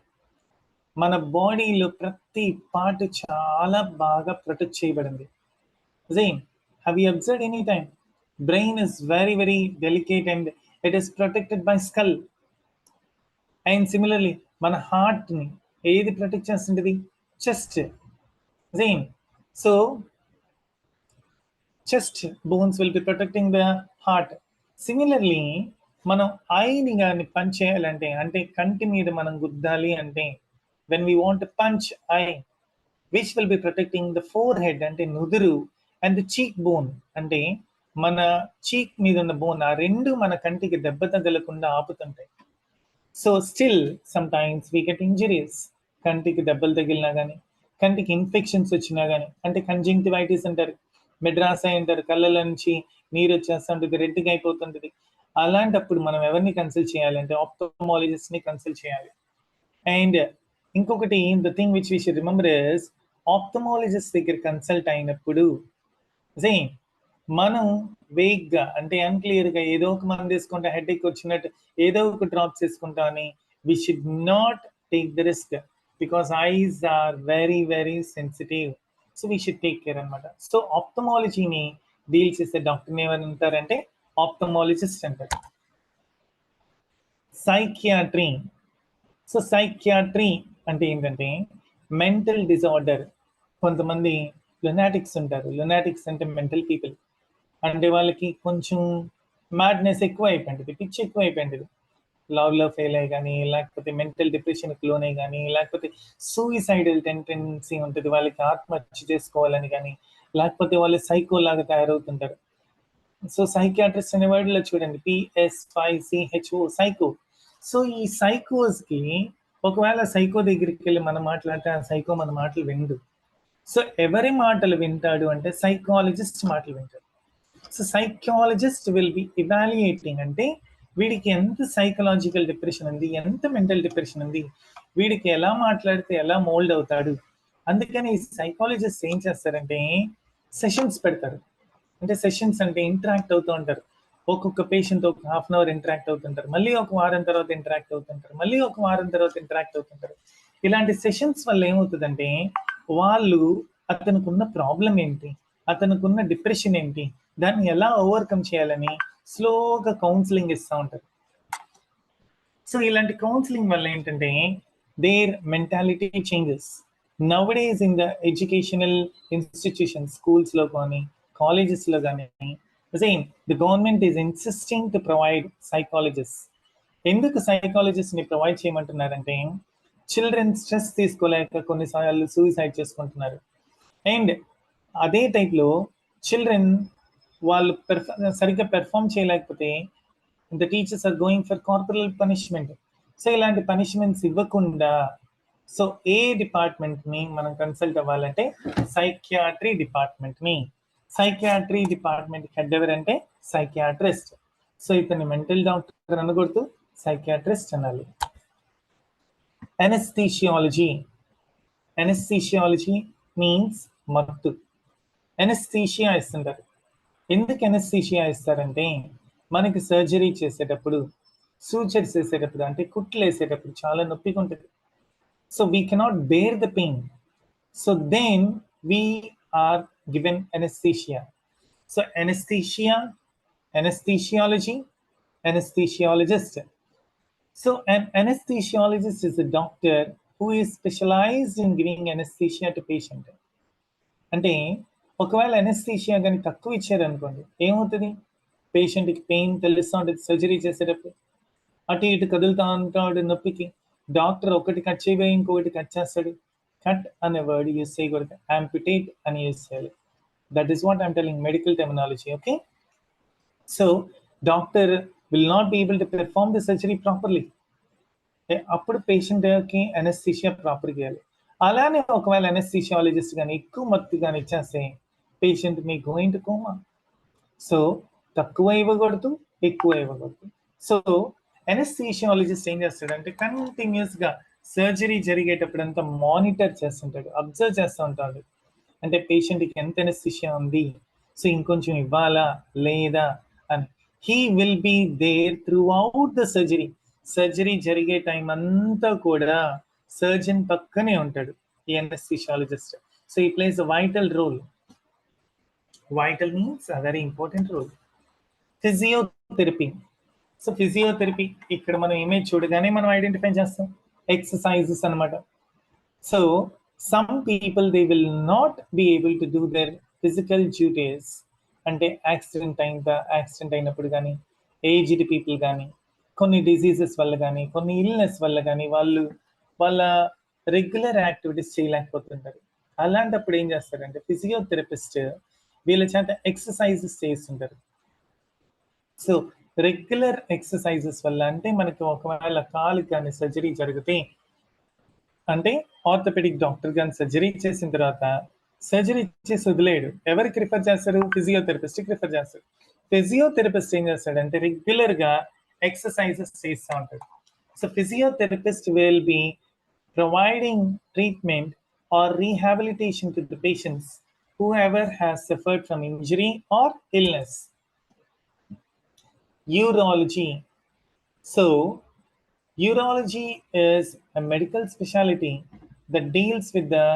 Speaker 1: మన బాడీలో ప్రతి పార్ట్ చాలా బాగా ప్రొటెక్ట్ చేయబడింది. Zain, have you observed any time? Brain is very, very delicate and it is protected by skull. And similarly, మన హార్ట్ని ఏది ప్రొటెక్ట్ చేస్తుంటుంది? Chest. Zain. So, chest bones will be protecting the heart. Similarly, మనం ఐని కానీ punch చేయాలంటే, అంటే కంటి మీద మనం గుద్దాలి అంటే, when we want to punch eye, which will be protecting the forehead అంటే నుదురు, and the cheek bone అంటే మన చీక్ మీద ఉన్న బోన్, ఆ రెండు మన కంటికి దెబ్బ తగలకుండా ఆపుతుంటాయి. So still sometimes we get injuries. కంటికి దెబ్బలు తగిలినా కానీ, కంటికి ఇన్ఫెక్షన్స్ వచ్చినా కానీ, అంటే కంజంక్టివైటిస్ అంటారు, మెడ్రాసై అంటారు, కళ్ళల నుంచి నీరు వచ్చేస్తుంటుంది, రెడ్గా అయిపోతుంటుంది. అలాంటప్పుడు మనం ఎవరిని కన్సల్ట్ చేయాలంటే ఆప్థమాలజిస్ట్ని కన్సల్ట్ చేయాలి. అండ్ ఇంకొకటి, the thing which we should remember is, ophthalmologist దగ్గర కన్సల్ట్ అయినప్పుడు మనం వేగ్గా, అంటే అన్క్లియర్గా ఏదో ఒక మంది తీసుకుంటా, హెడేక్ వచ్చినట్టు ఏదో ఒక డ్రాప్స్ తీసుకుంటా అని, we should not take the risk, because eyes are very very sensitive. So we should take care అనమాట. సో ఆప్థమాలజీని డీల్ చేసే డాక్టర్ని ఏమని అంటారంటే ఆప్థమాలజిస్ట్ అంటారు. సైకియాట్రీ. సో సైకియాట్రీ అంటే ఏంటంటే మెంటల్ డిజార్డర్. కొంతమంది లునాటిక్స్ ఉంటారు. లునాటిక్స్ అంటే మెంటల్ పీపుల్, అంటే వాళ్ళకి కొంచెం మ్యాడ్నెస్ ఎక్కువ అయిపోయింది, పిచ్చి ఎక్కువ అయిపోయింది. లవ్లో ఫెయిల్ అయ్యి కానీ, లేకపోతే మెంటల్ డిప్రెషన్కి లోనే కానీ, లేకపోతే సూయిసైడల్ టెండెన్సీ ఉంటుంది, వాళ్ళకి ఆత్మహత్య చేసుకోవాలని కానీ, లేకపోతే వాళ్ళు సైకో లాగా తయారవుతుంటారు. సో సైకియాట్రిస్ట్ అనే వర్డ్లో చూడండి, PSYCHO, సైకో. సో ఈ సైకోస్కి ఒకవేళ సైకో దగ్గరికి వెళ్ళి మనం మాట్లాడితే ఆ సైకో మన మాటలు విండు. సో ఎవరి మాటలు వింటాడు అంటే సైకాలజిస్ట్ మాటలు వింటాడు. So psychologist will be evaluating, అంటే వీడికి ఎంత సైకలాజికల్ డిప్రెషన్ ఉంది, ఎంత మెంటల్ డిప్రెషన్ ఉంది, వీడికి ఎలా మాట్లాడితే ఎలా మోల్డ్ అవుతాడు. అందుకని ఈ సైకాలజిస్ట్ ఏం చేస్తారంటే సెషన్స్ పెడతారు. అంటే సెషన్స్ అంటే ఇంటరాక్ట్ అవుతూ ఉంటారు. ఒక్కొక్క పేషెంట్ ఒక హాఫ్ అన్ అవర్ ఇంటరాక్ట్ అవుతుంటారు, మళ్ళీ ఒక వారం తర్వాత ఇంటరాక్ట్ అవుతుంటారు, మళ్ళీ ఒక వారం తర్వాత ఇంటరాక్ట్ అవుతుంటారు. ఇలాంటి సెషన్స్ వల్ల ఏమవుతుందంటే వాళ్ళు అతనికి ఉన్న ప్రాబ్లం ఏంటి, అతనికి ఉన్న డిప్రెషన్ ఏంటి, దాన్ని ఎలా ఓవర్కమ్ చేయాలని స్లోగా కౌన్సిలింగ్ ఇస్తూ ఉంటారు. సో ఇలాంటి కౌన్సిలింగ్ వల్ల ఏంటంటే their mentality changes. Nowadays in the educational institution, స్కూల్స్లో కానీ కాలేజెస్లో కానీ, the government is insisting to provide psychologist. ఎందుకు సైకాలజిస్ట్ని ప్రొవైడ్ చేయమంటున్నారంటే చిల్డ్రన్ స్ట్రెస్ తీసుకోలేక కొన్నిసార్లు సూసైడ్ చేసుకుంటున్నారు. అండ్ అదే టైప్లో చిల్డ్రన్ వాళ్ళు సరిగ్గా పెర్ఫామ్ చేయలేకపోతే the teachers are going for corporal punishment. So ఇలాంటి పనిష్మెంట్స్ ఇవ్వకుండా, సో ఏ డిపార్ట్మెంట్ని మనం కన్సల్ట్ అవ్వాలంటే సైకియాట్రీ డిపార్ట్మెంట్ని. సైకియాట్రీ డిపార్ట్మెంట్ హెడ్ ఎవరంటే సైకియాట్రిస్ట్. సో ఇతన్ని మెంటల్ డాక్టర్ అనకూడదు, సైకియాట్రిస్ట్ అనాలి. ఎనస్థీషియాలజీ. ఎనస్థీషియాలజీ మీన్స్ మత్తు. ఎనస్థీషియా ఇస్తుంటారు. ఎందుకు ఎనస్థీషియా ఇస్తారంటే మనకి సర్జరీ చేసేటప్పుడు, సూచర్స్ వేసేటప్పుడు, అంటే కుట్లు వేసేటప్పుడు చాలా నొప్పిగా ఉంటుంది. So we cannot bear the pain, so then we are given anaesthesia. So anaesthesia, anaesthesiology, anaesthesiologist. So an anesthesiologist is a doctor who is specialized in giving anesthesia to patient. అంటే ఒకవేళ anaesthesia కానీ తక్కువ ఇచ్చారనుకోండి, ఏమవుతుంది, పేషెంట్కి pain తెలుస్తూ ఉంటుంది surgery చేసేటప్పుడు, అటు ఇటు కదులుతూ ఉంటాడు నొప్పికి, డాక్టర్ ఒకటి కట్ చేయబోయి ఇంకొకటి కట్ చేస్తాడు. కట్ అనే వర్డ్ యూజ్ చేయకూడదు, యాంపిటేట్ అని యూజ్ చేయాలి. That is what I'm telling, medical terminology. Okay, so doctor will not be able to perform the surgery properly. అప్పుడు పేషెంట్కి ఎనస్థీషియా ప్రాపర్గా ఇవ్వాలి. అలానే ఒకవేళ ఎనస్థీషియాలజిస్ట్ కానీ ఎక్కువ మత్తు కానీ ఇచ్చేస్తే patient me going to coma. So తక్కువ ఇవ్వకూడదు, ఎక్కువ ఇవ్వకూడదు. సో ఎనస్థీషియాలజిస్ట్ ఏం చేస్తాడంటే కంటిన్యూస్గా సర్జరీ జరిగేటప్పుడంతా మానిటర్ చేస్తుంటాడు, అబ్జర్వ్ చేస్తూ ఉంటాడు. అంటే పేషెంట్కి ఎంత ఎనస్థీషియా ఉంది, సో ఇంకొంచెం ఇవ్వాలా లేదా అని. He will be there throughout the surgery. Surgery జరిగే టైం అంతా కూడా సర్జన్ పక్కనే ఉంటాడు ఈ అనస్థిషియాలజిస్ట్. సో ఈ plays a vital role. Vital means a very important role. Physiotherapy. So physiotherapy ఇక్కడ మనం ఇమేజ్ చూడగానే మనం ఐడెంటిఫై చేస్తాం, ఎక్సర్సైజెస్ అనమాట. So some people they will not be able to do their physical duties. అంటే accident అయినప్పుడు కానీ, ఏజ్డ్ పీపుల్ కానీ, కొన్ని డిసీజెస్ వల్ల కానీ, కొన్ని ఇల్నెస్ వల్ల కానీ వాళ్ళు వాళ్ళ రెగ్యులర్ యాక్టివిటీస్ చేయలేకపోతుంటారు. అలాంటప్పుడు ఏం చేస్తారంటే ఫిజియోథెరపిస్ట్ వీళ్ళ చేత ఎక్సర్సైజెస్ చేస్తుంటారు. సో రెగ్యులర్ ఎక్సర్సైజెస్ వల్ల అంటే మనకి ఒకవేళ కాలు కానీ సర్జరీ జరిగితే, అంటే ఆర్థోపెడిక్ డాక్టర్ కానీ సర్జరీ చేసిన తర్వాత సర్జరీ చేసి వదిలేడు. ఎవరికి రిఫర్ చేస్తారు? ఫిజియోథెరపిస్ట్కి రిఫర్ చేస్తారు. ఫిజియోథెరపిస్ట్ ఏం చేస్తాడంటే రెగ్యులర్ గా ఎక్సర్సైజెస్ చేస్తూ ఉంటాడు. So physiotherapist will be providing treatment are rehabilitation to the patients whoever has suffered from injury or illness. Urology. So urology is a medical specialty that deals with the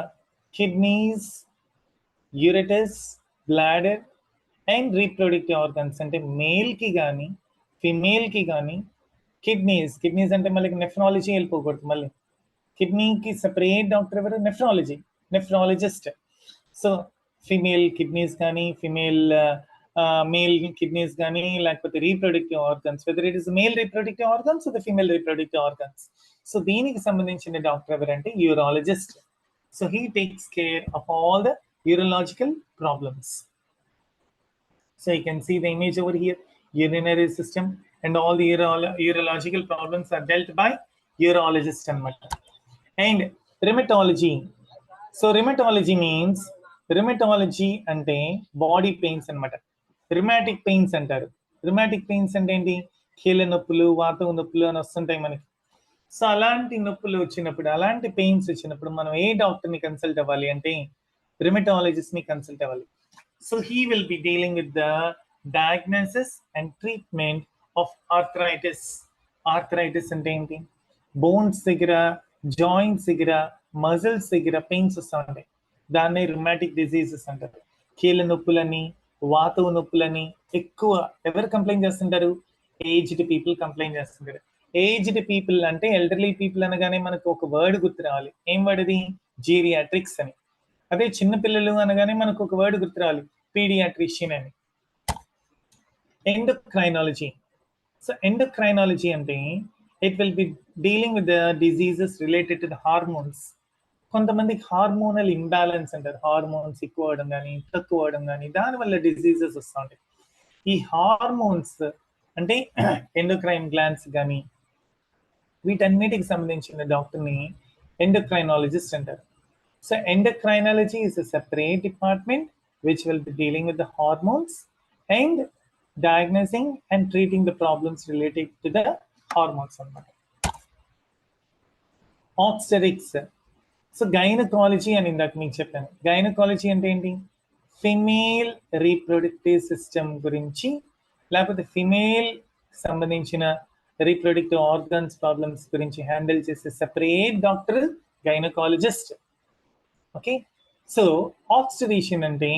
Speaker 1: kidneys, ureters, bladder and reproductive organs. అంటే male కి కానీ female కి కానీ kidneys అంటే మళ్ళీ nephrology వెళ్ళిపోకూడదు. మళ్ళీ కిడ్నీకి separate doctor ఎవరు? Nephrologist. So female kidneys కానీ, మేల్ కిడ్నీస్ కానీ, లేకపోతే reproductive organs, whether it is male reproductive organs లేదా ఫిమేల్ రీప్రొడక్టివ్ ఆర్గన్స్. సో దీనికి సంబంధించిన డాక్టర్ ఎవరంటే urologist. So he takes care of all the urological problems. So you can see the image over here, urinary system and all the urological problems are dealt by urologist anamata. And rheumatology. So rheumatology means, rheumatology ante body pains anamata. Rheumatic pains antaru. Rheumatic pains అంటే ఏంటి? కీళ్ళ నొప్పులు, వాతం నొప్పులు అని వస్తుంటాయి మనకి. So అలాంటి నొప్పులు వచ్చినప్పుడు, అలాంటి పెయిన్స్ వచ్చినప్పుడు మనం ఏ డాక్టర్ని కన్సల్ట్ అవ్వాలి అంటే rheumatologist ని కన్సల్ట్ అవ్వాలి. So he will be dealing with the diagnosis and treatment of arthritis. Arthritis అంటే ఏంటి? బోన్స్ దగ్గర, జాయింట్స్ దగ్గర, మజిల్స్ దగ్గర పెయిన్స్ వస్తూ ఉంటాయి. దాన్ని రుమాటిక్ డిసీజెస్ అంటారు. కీళ్ళ నొప్పులని, వాతవ నొప్పులని ఎక్కువ ఎవరు కంప్లైంట్ చేస్తుంటారు? ఏజ్డ్ పీపుల్ కంప్లైంట్ చేస్తుంటారు. ఏజ్డ్ పీపుల్ అంటే ఎల్డర్లీ పీపుల్ అనగానే మనకు ఒక వర్డ్ గుర్తు రావాలి. ఏం వర్డ్ అది? జీరియాట్రిక్స్ అని. అదే చిన్నపిల్లలు అనగానే మనకు ఒక వర్డ్ గుర్తు రావాలి, పీడియాట్రిషియన్ అని. ఎండోక్రైనాలజీ. సో ఎండోక్రైనాలజీ అంటే it will be dealing with the diseases related to the hormones. కొంతమందికి హార్మోనల్ ఇంబ్యాలెన్స్ అంటారు. హార్మోన్స్ ఎక్కువ అవడం కానీ, తక్కువ అవడం కానీ, దానివల్ల డిజీజెస్ వస్తూ ఉంటాయి. ఈ హార్మోన్స్ అంటే ఎండోక్రైన్ గ్లాండ్స్ కానీ వీటన్నిటికి సంబంధించిన డాక్టర్ని ఎండోక్రైనాలజిస్ట్ అంటారు. So endocrinology is a separate department which will be dealing with the hormones and diagnosing and treating the problems related to the hormones. Obstetrics. So gynecology అని ఇందాక మీకు చెప్పాను. గైనకాలజీ అంటే ఏంటి? ఫిమేల్ రీప్రొడక్టివ్ సిస్టమ్ గురించి, లేకపోతే female సంబంధించిన reproductive organs problems గురించి హ్యాండిల్ చేసే separate doctor gynaecologist. Okay. So obstetrician అంటే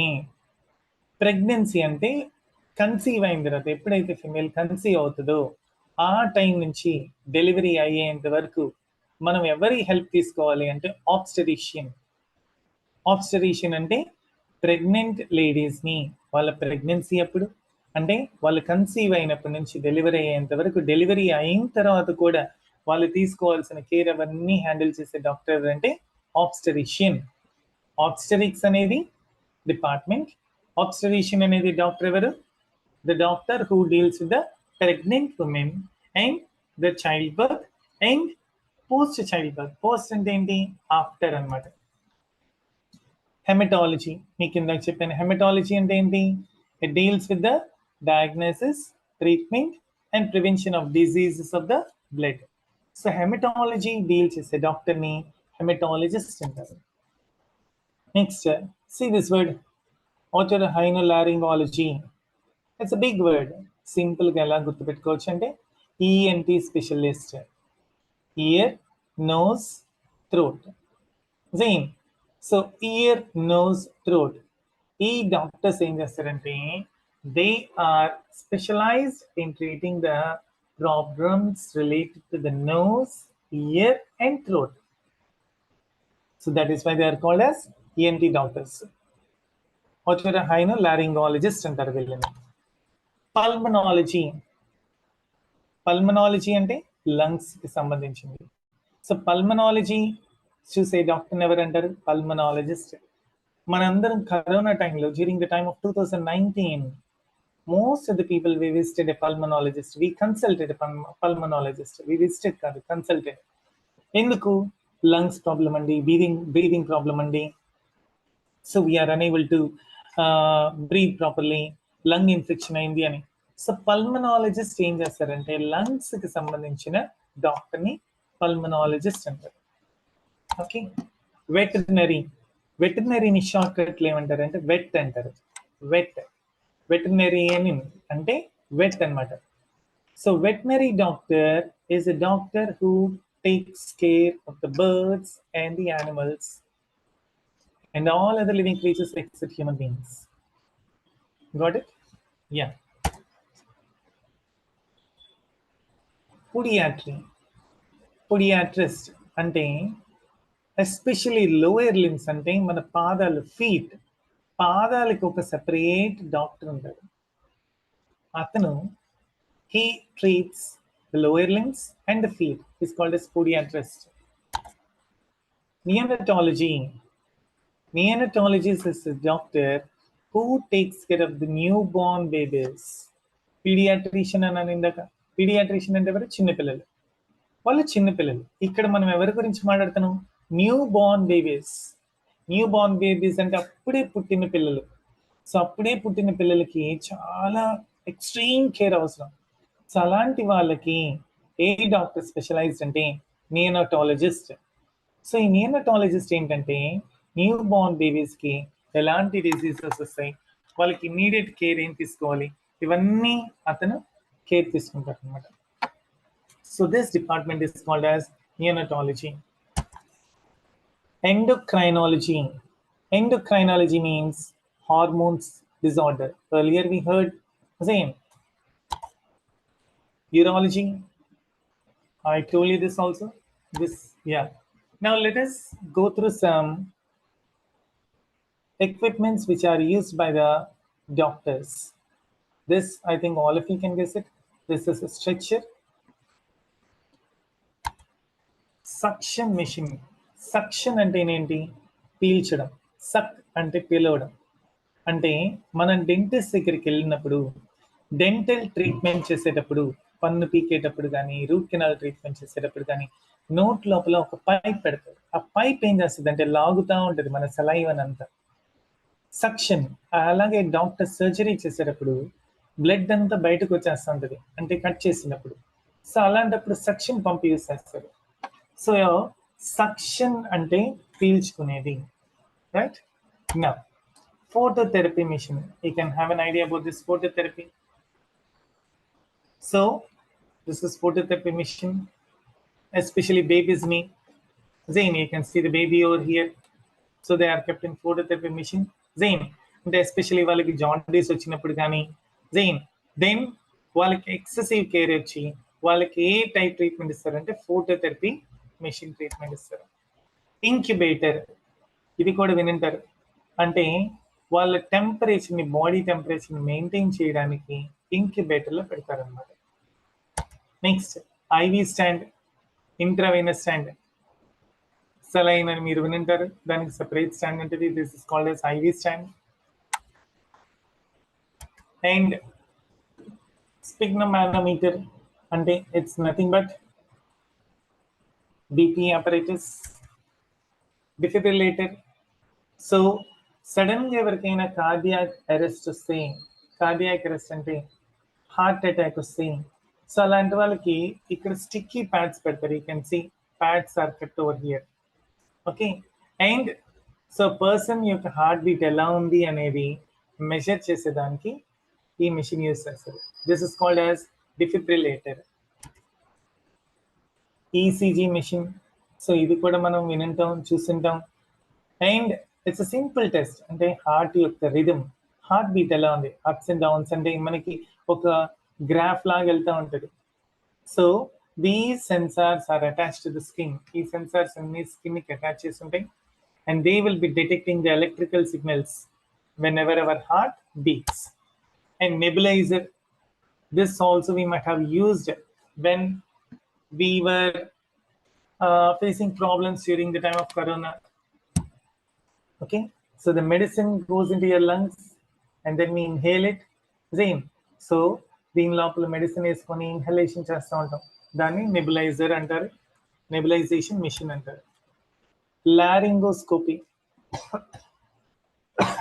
Speaker 1: ప్రెగ్నెన్సీ, అంటే కన్సీవ్ అయిన తర్వాత ఎప్పుడైతే ఫిమేల్ కన్సీవ్ అవుతుందో ఆ టైం నుంచి డెలివరీ అయ్యేంత వరకు మనం ఎవరి హెల్ప్ తీసుకోవాలి అంటే ఆబ్స్టరీషియన్. ఆబ్స్టరీషియన్ అంటే ప్రెగ్నెంట్ లేడీస్ని వాళ్ళ ప్రెగ్నెన్సీ అప్పుడు, అంటే వాళ్ళు కన్సీవ్ అయినప్పటి నుంచి డెలివరీ అయ్యేంత వరకు, డెలివరీ అయిన తర్వాత కూడా వాళ్ళు తీసుకోవాల్సిన కేర్ అవన్నీ హ్యాండిల్ చేసే డాక్టర్ అంటే ఆబ్స్టరీషియన్. ఆబ్స్టరిక్స్ అనేది డిపార్ట్మెంట్, ఆబ్స్టరీషియన్ అనేది డాక్టర్ ఎవరు? The doctor who deals with the pregnant women and the child birth and post child birth. Post అంటే ఏంటి? ఆఫ్టర్ అన్నమాట. హెమటాలజీ మీకు ఇందాక చెప్పాను. హెమటాలజీ అంటే ఏంటి? It deals with the diagnosis, treatment and prevention of diseases of the blood. So haematology deal చేసే డాక్టర్ని హెమటాలజిస్ట్ అంటారు. Next, see this word otorhinolaryngology. It's a big word. Simple గా ఎలా గుర్తుపెట్టుకోవచ్చు అంటే ENT specialist, ear, nose, throat. జైన్. So ear, nose, throat, ఈ doctors ఏం చేస్తారంటే they are specialised in treating the problems related to the nose, ear and throat. So that is why they are called as ENT doctors. Otorhinolaryngologist అంటారు వీళ్ళని. Pulmonology. Pulmonology అంటే lungs కి సంబంధించింది. So pulmonology చూసే doctor ఎవరు అంటారు? Pulmonologist. మనందరం corona టైంలో during the time of 2019 most of the people we visited a pulmonologist. We consulted a pulmonologist. We visited కాదు, consulted. ఎందుకు? లంగ్స్ ప్రాబ్లం అండి, బ్రీదింగ్ ప్రాబ్లం అండి. So we are unable to breathe properly, lung infection అయింది అని. So pulmonologist ఏం చేస్తారంటే lungs కి సంబంధించిన డాక్టర్ని పల్మనాలజిస్ట్ అంటారు. ఓకే. వెటర్నరీని షార్ట్ కట్లు ఏమంటారు అంటే వెట్ అంటారు. వెటర్నరీ అని అంటే వెట్ అనమాట. So veterinary doctor is a doctor who takes care of the birds and the animals and all other living creatures except human beings. Got it? Yeah. Podiatrist అంటే especially lower limbs అంటే మన పాదాలు, feet, పాదాలకు ఒక separate doctor ఉంటాడు. అతను he treats the lower limbs and the feet. He's called as podiatrist. Neonatologist is a doctor who takes care of the newborn babies. Pediatrician అని ఇందాక. పీడియాట్రిషియన్ అంటే ఎవరు? చిన్నపిల్లలు. వాళ్ళు చిన్నపిల్లలు. ఇక్కడ మనం ఎవరి గురించి మాట్లాడుతున్నాం? న్యూ బార్న్ బేబీస్ అంటే అప్పుడే పుట్టిన పిల్లలు. సో అప్పుడే పుట్టిన పిల్లలకి చాలా ఎక్స్ట్రీమ్ కేర్ అవసరం. సో అలాంటి వాళ్ళకి ఏ డాక్టర్ స్పెషలైజ్డ్ అంటే నియోనటాలజిస్ట్. సో ఈ నియోనటాలజిస్ట్ ఏంటంటే న్యూ బార్న్ బేబీస్కి ఎలాంటి డిసీజెస్ వస్తాయి, వాళ్ళకి ఇమ్మీడియట్ కేర్ ఏం తీసుకోవాలి, ఇవన్నీ అతను కేర్ తీసుకుంటారు అనమాట. So this department is called as neonatology. Endocrinology means hormones disorder. Earlier we heard same. Urology, I told you this also. Yeah. Now let us go through some equipments which are used by the doctors. This, I think all of you can guess it. This is a stretcher. Suction machine. Suction అంటే ఏంటి? పీల్చడం. సక్ అంటే పిలవడం. అంటే మనం dentist దగ్గరికి వెళ్ళినప్పుడు dental treatment చేసేటప్పుడు, పన్ను పీకేటప్పుడు కానీ, రూట్ కెనాల్ ట్రీట్మెంట్ చేసేటప్పుడు కానీ నోట్ లోపల ఒక పైప్ పెడతారు. ఆ పైప్ ఏం చేస్తుంది అంటే లాగుతూ ఉంటుంది మన సలైవన్ అంతా. సక్షన్. అలాగే డాక్టర్ సర్జరీ చేసేటప్పుడు బ్లడ్ అంతా బయటకు వచ్చేస్తూ ఉంటుంది, అంటే కట్ చేసినప్పుడు. సో అలాంటప్పుడు సక్షన్ పంప్ యూస్ చేస్తారు. సో సక్షన్ అంటే పీల్చుకునేది. Right? Now phototherapy machine. You can have an idea about this phototherapy. So this is phototherapy machine, especially baby's knee. Zain, you can see the baby over here. So they are kept in phototherapy machine. Zain, and especially వాళ్ళకి jaundice వచ్చినప్పుడు కానీ, Zain, then వాళ్ళకి excessive care వచ్చి వాళ్ళకి ఏ type treatment ఇస్తారంటే phototherapy machine treatment ఇస్తారు. Incubator, ఇది కూడా వినింటారు. అంటే వాళ్ళ టెంపరేచర్ని, బాడీ టెంపరేచర్ని మెయింటైన్ చేయడానికి ఇంక్యుబేటర్లో పెడతారనమాట. Next IV stand, intravenous stand. Saline అని మీరు వినింటారు, దానికి సపరేట్ స్టాండ్ ఉంటుంది. This is called as IV stand. And sphygmomanometer అంటే it's nothing but BP apparatus, defibrillator. So sudden గా ఎవరికైనా కార్డియాక్ అరెస్ట్ వస్తే, కార్డియాక్ అరెస్ట్ అంటే హార్ట్ అటాక్ వస్తే, సో అలాంటి వాళ్ళకి ఇక్కడ స్టిక్కీ ప్యాడ్స్ పెడతారు. You can see pads are kept over here. Okay. And so person యొక్క హార్ట్ బీట్ ఎలా ఉంది అనేది మెజర్ చేసేదానికి ఈ మెషిన్ యూజ్ చేస్తారు. This is called as defibrillator. ECG machine, so ఇది కూడా మనం వినుంటాం, చూస్తుంటాం. And it's a simple test, అంటే హార్ట్ యొక్క రిథమ్, హార్ట్ బీట్ ఎలా ఉంది, అప్స్ అండ్ డౌన్స్, అంటే మనకి ఒక గ్రాఫ్ లాగా వెళ్తూ ఉంటుంది. So these sensors are attach to the skin. ఈ సెన్సార్స్ అన్ని స్కిన్ కి అటాచ్ చేసి ఉంటాయి, and they will be detecting the electrical signals whenever our heart beats. And nebulizer, this also we might have used when we were facing problems during the time of corona. Okay, so the medicine goes into your lungs and then we inhale it. Same. So దీని లోపల medicine వేసుకొని inhalation చేస్తూ ఉంటాం, దాన్ని nebuliser అంటారు, nebulisation machine అంటారు. Laryngoscopy,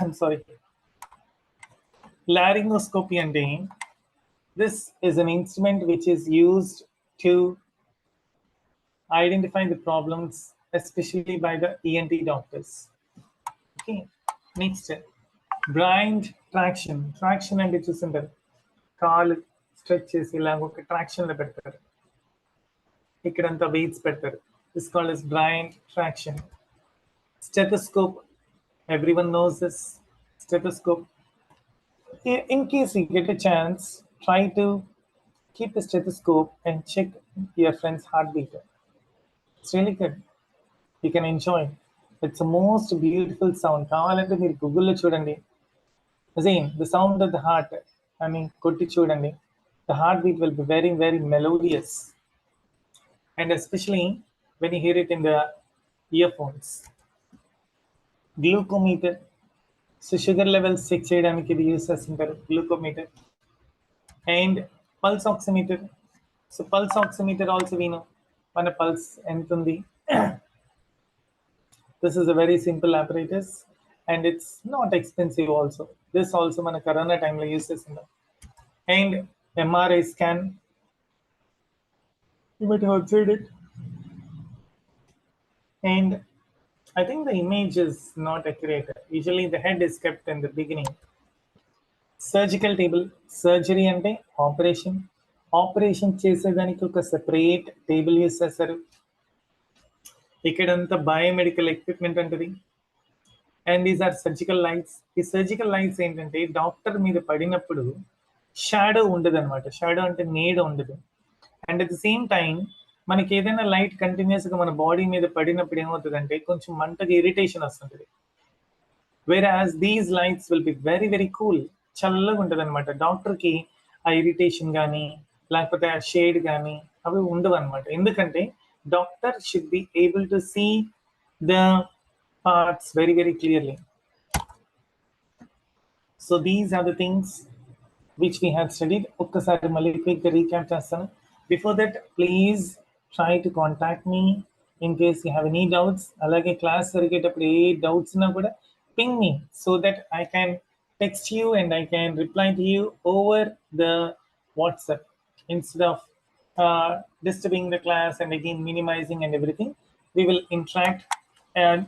Speaker 1: I'm sorry, laryngoscopy అంటే this is an instrument which is used to identify the problems, especially by the ENT doctors. Okay, next, blind traction. Traction అంటే చూస్తుంటారు, కాలు స్ట్రెచ్ చేసి ఇలాగ ఒక ట్రాక్షన్ లో పెడతారు, ఇక్కడంతా వెయిట్స్ పెడతారు. This called as blind traction. Stethoscope, everyone knows this stethoscope. In case you get a chance, try to keep the stethoscope and check your friend's heartbeat. It's really good. You can enjoy. It's the most beautiful sound. కావాలంటే మీరు గూగుల్లో చూడండి. Again, the sound of the heart, I mean, కొట్టి చూడండి. The heartbeat will be very, very melodious. And especially when you hear it in the earphones. Glucometer. So sugar levels check చేయడానికి ఇది use చేస్తుంటారు, glucometer. And pulse oximeter. So pulse oximeter also we know మన pulse ఎంత ఉంది. This is a very simple apparatus and it's not expensive also. This also మన corona టైంలో use చేస్తున్నాం. And MRI scan, you might have observed it. And I think the image is not accurate. Usually the head is kept in the beginning. Surgical table, surgery అంటే operation, operation చేసేదానికి ఒక separate table use చేస్తారు. ఇక్కడంతా biomedical equipment ఉంటుంది. And these are surgical lights. ఈ surgical lights ఏంటంటే doctor మీద పడినప్పుడు షాడో ఉండదు అనమాట. షాడో అంటే నీడ ఉండదు. And at the same time మనకి ఏదైనా లైట్ కంటిన్యూస్గా మన బాడీ మీద పడినప్పుడు ఏమవుతుందంటే కొంచెం మంటగా ఇరిటేషన్ వస్తుంటుంది. whereas these lights will be very, very cool. చల్లగా ఉంటుంది అనమాట. డాక్టర్కి ఆ ఇరిటేషన్ కానీ లేకపోతే ఆ షేడ్ కానీ అవి ఉండవు అనమాట. ఎందుకంటే doctor should be able to see the parts very, very clearly. So these are the things which we have studied. ఒక్కసారి మళ్ళీ క్విక్ రీక్యాప్ చేస్తాను. Before that please try to contact me in case you have any doubts. అలాగే class జరిగేటప్పుడు ఏ doubts ఉన్నా కూడా ping me so that I can text you and I can reply to you over the WhatsApp instead of disturbing the class and again minimizing and everything. We will interact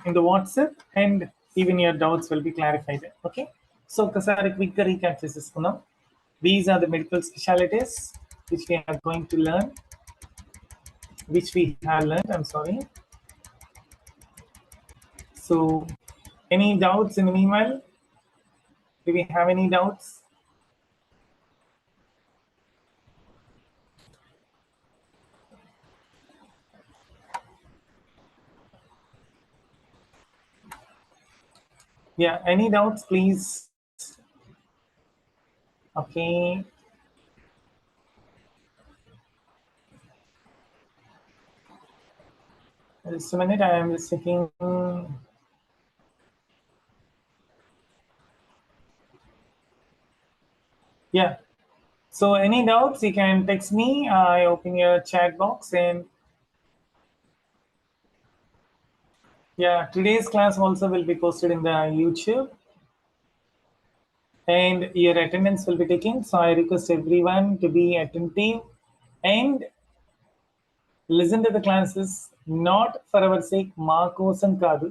Speaker 1: in the WhatsApp and even your doubts will be clarified. Okay, so ఒకసారి quick recap చేసేసుకుందాం. These are the medical specialties which we are going to learn, which we have learned. I'm sorry. So any doubts in the meanwhile? Do we have any doubts? Yeah, any doubts, please? Okay. Just a minute, I am just checking. Yeah. So any doubts, you can text me. I open your chat box and yeah, today's class also will be posted in the YouTube and your attendance will be taken. So I request everyone to be attentive and listen to the classes, not for our sake, మా కోసం కాదు.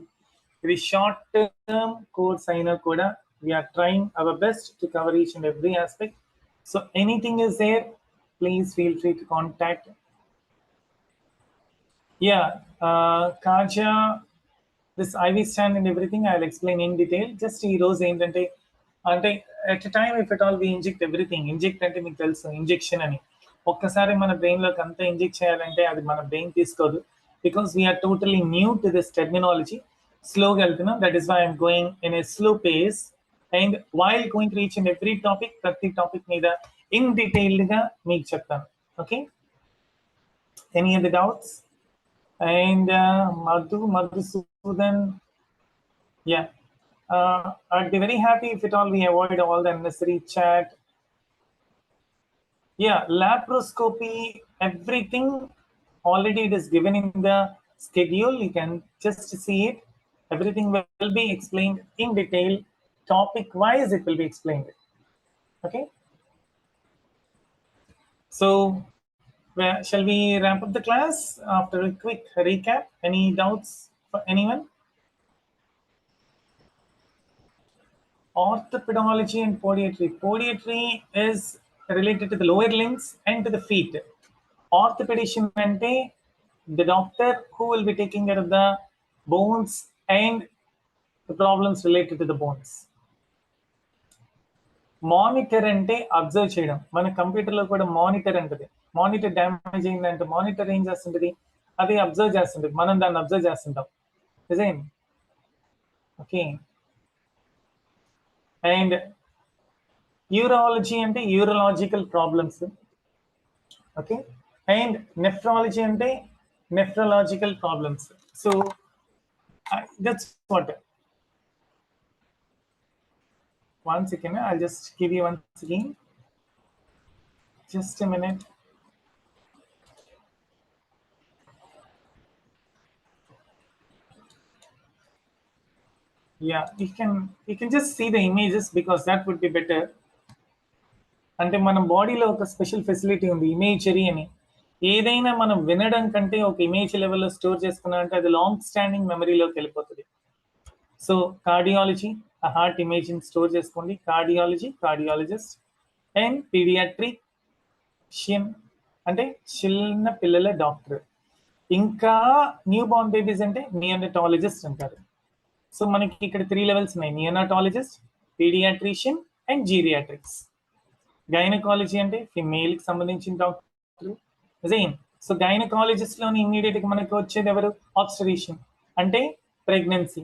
Speaker 1: ఇది short term course అయినా కూడా We are trying our best to cover each and every aspect. So anything is there, please feel free to contact. Yeah, Kaja, this IV stand and everything I'll explain in detail. Just ఈ రోజు ఏంటంటే అంటే at time if at all we inject everything. Inject అంటే మీకు తెలుసు injection అని. ఒక్కసారి మన బ్రెయిన్లోకి అంతా ఇంజెక్ట్ చేయాలంటే అది మన బ్రెయిన్ తీసుకోదు. Because we are totally new to this terminology. స్లోగా వెళ్తున్నాం. That is why I'm going in a slow pace. And while going to reach in every topic, ప్రతి టాపిక్ మీద ఇన్ డీటెయిల్డ్గా మీకు చెప్తాను. Okay, any other doubts? And Madhusudan, yeah, I'd be very happy if at all we avoid all the unnecessary chat. Yeah, laparoscopy, everything already it is given in the schedule. You can just see it. Everything will be explained in detail. Topic wise, it will be explained. Okay. So, shall we ramp up the class after a quick recap? Any doubts for anyone? Orthopedology and podiatry. Podiatry is related to the lower limbs and to the feet. Orthopedician ante the doctor who will be taking care of the bones and the problems related to the bones. Monitor అంటే observe చేయడం. మన కంప్యూటర్లో కూడా monitor ఉంటుంది. Monitor damage అయిందంటే monitor ఏం చేస్తుంటుంది? అది అబ్జర్వ్ చేస్తుంటుంది. మనం దాన్ని అబ్జర్వ్ చేస్తుంటాం. నిజం. ఓకే. అండ్ యూరాలజీ అంటే urological problems. Okay. And nephrology అంటే nephrological problems. So that's what. One second, I'll just give you once again. Just a minute. Yeah, you can just see the images because that would be better. అంటే మన బాడీలో ఒక special facility ఉంది, imagery అని. ఏదైనా మనం వినడం కంటే ఒక ఇమేజ్ లెవెల్లో స్టోర్ చేసుకున్నామంటే అది లాంగ్ స్టాండింగ్ మెమరీలోకి వెళ్ళిపోతుంది. సో కార్డియాలజీ, ఆ హార్ట్ ఇమేజ్ని స్టోర్ చేసుకోండి. Cardiology, cardiologist. అండ్ పీడియాట్రిషియన్ అంటే చిన్న పిల్లల డాక్టర్. ఇంకా న్యూ బార్న్ బేబీస్ అంటే నియోనటాలజిస్ట్ అంటారు. సో మనకి ఇక్కడ 3 లెవెల్స్ ఉన్నాయి: neonatologist, paediatrician and geriatrics. Gynaecology అంటే ఫిమేల్ కి సంబంధించిన డాక్టర్. సో గైనకాలజిస్ట్ లోని ఇమ్మీడియట్ గా మనకి వచ్చేది ఎవరు? ఆబ్స్టరీషియన్ అంటే pregnancy.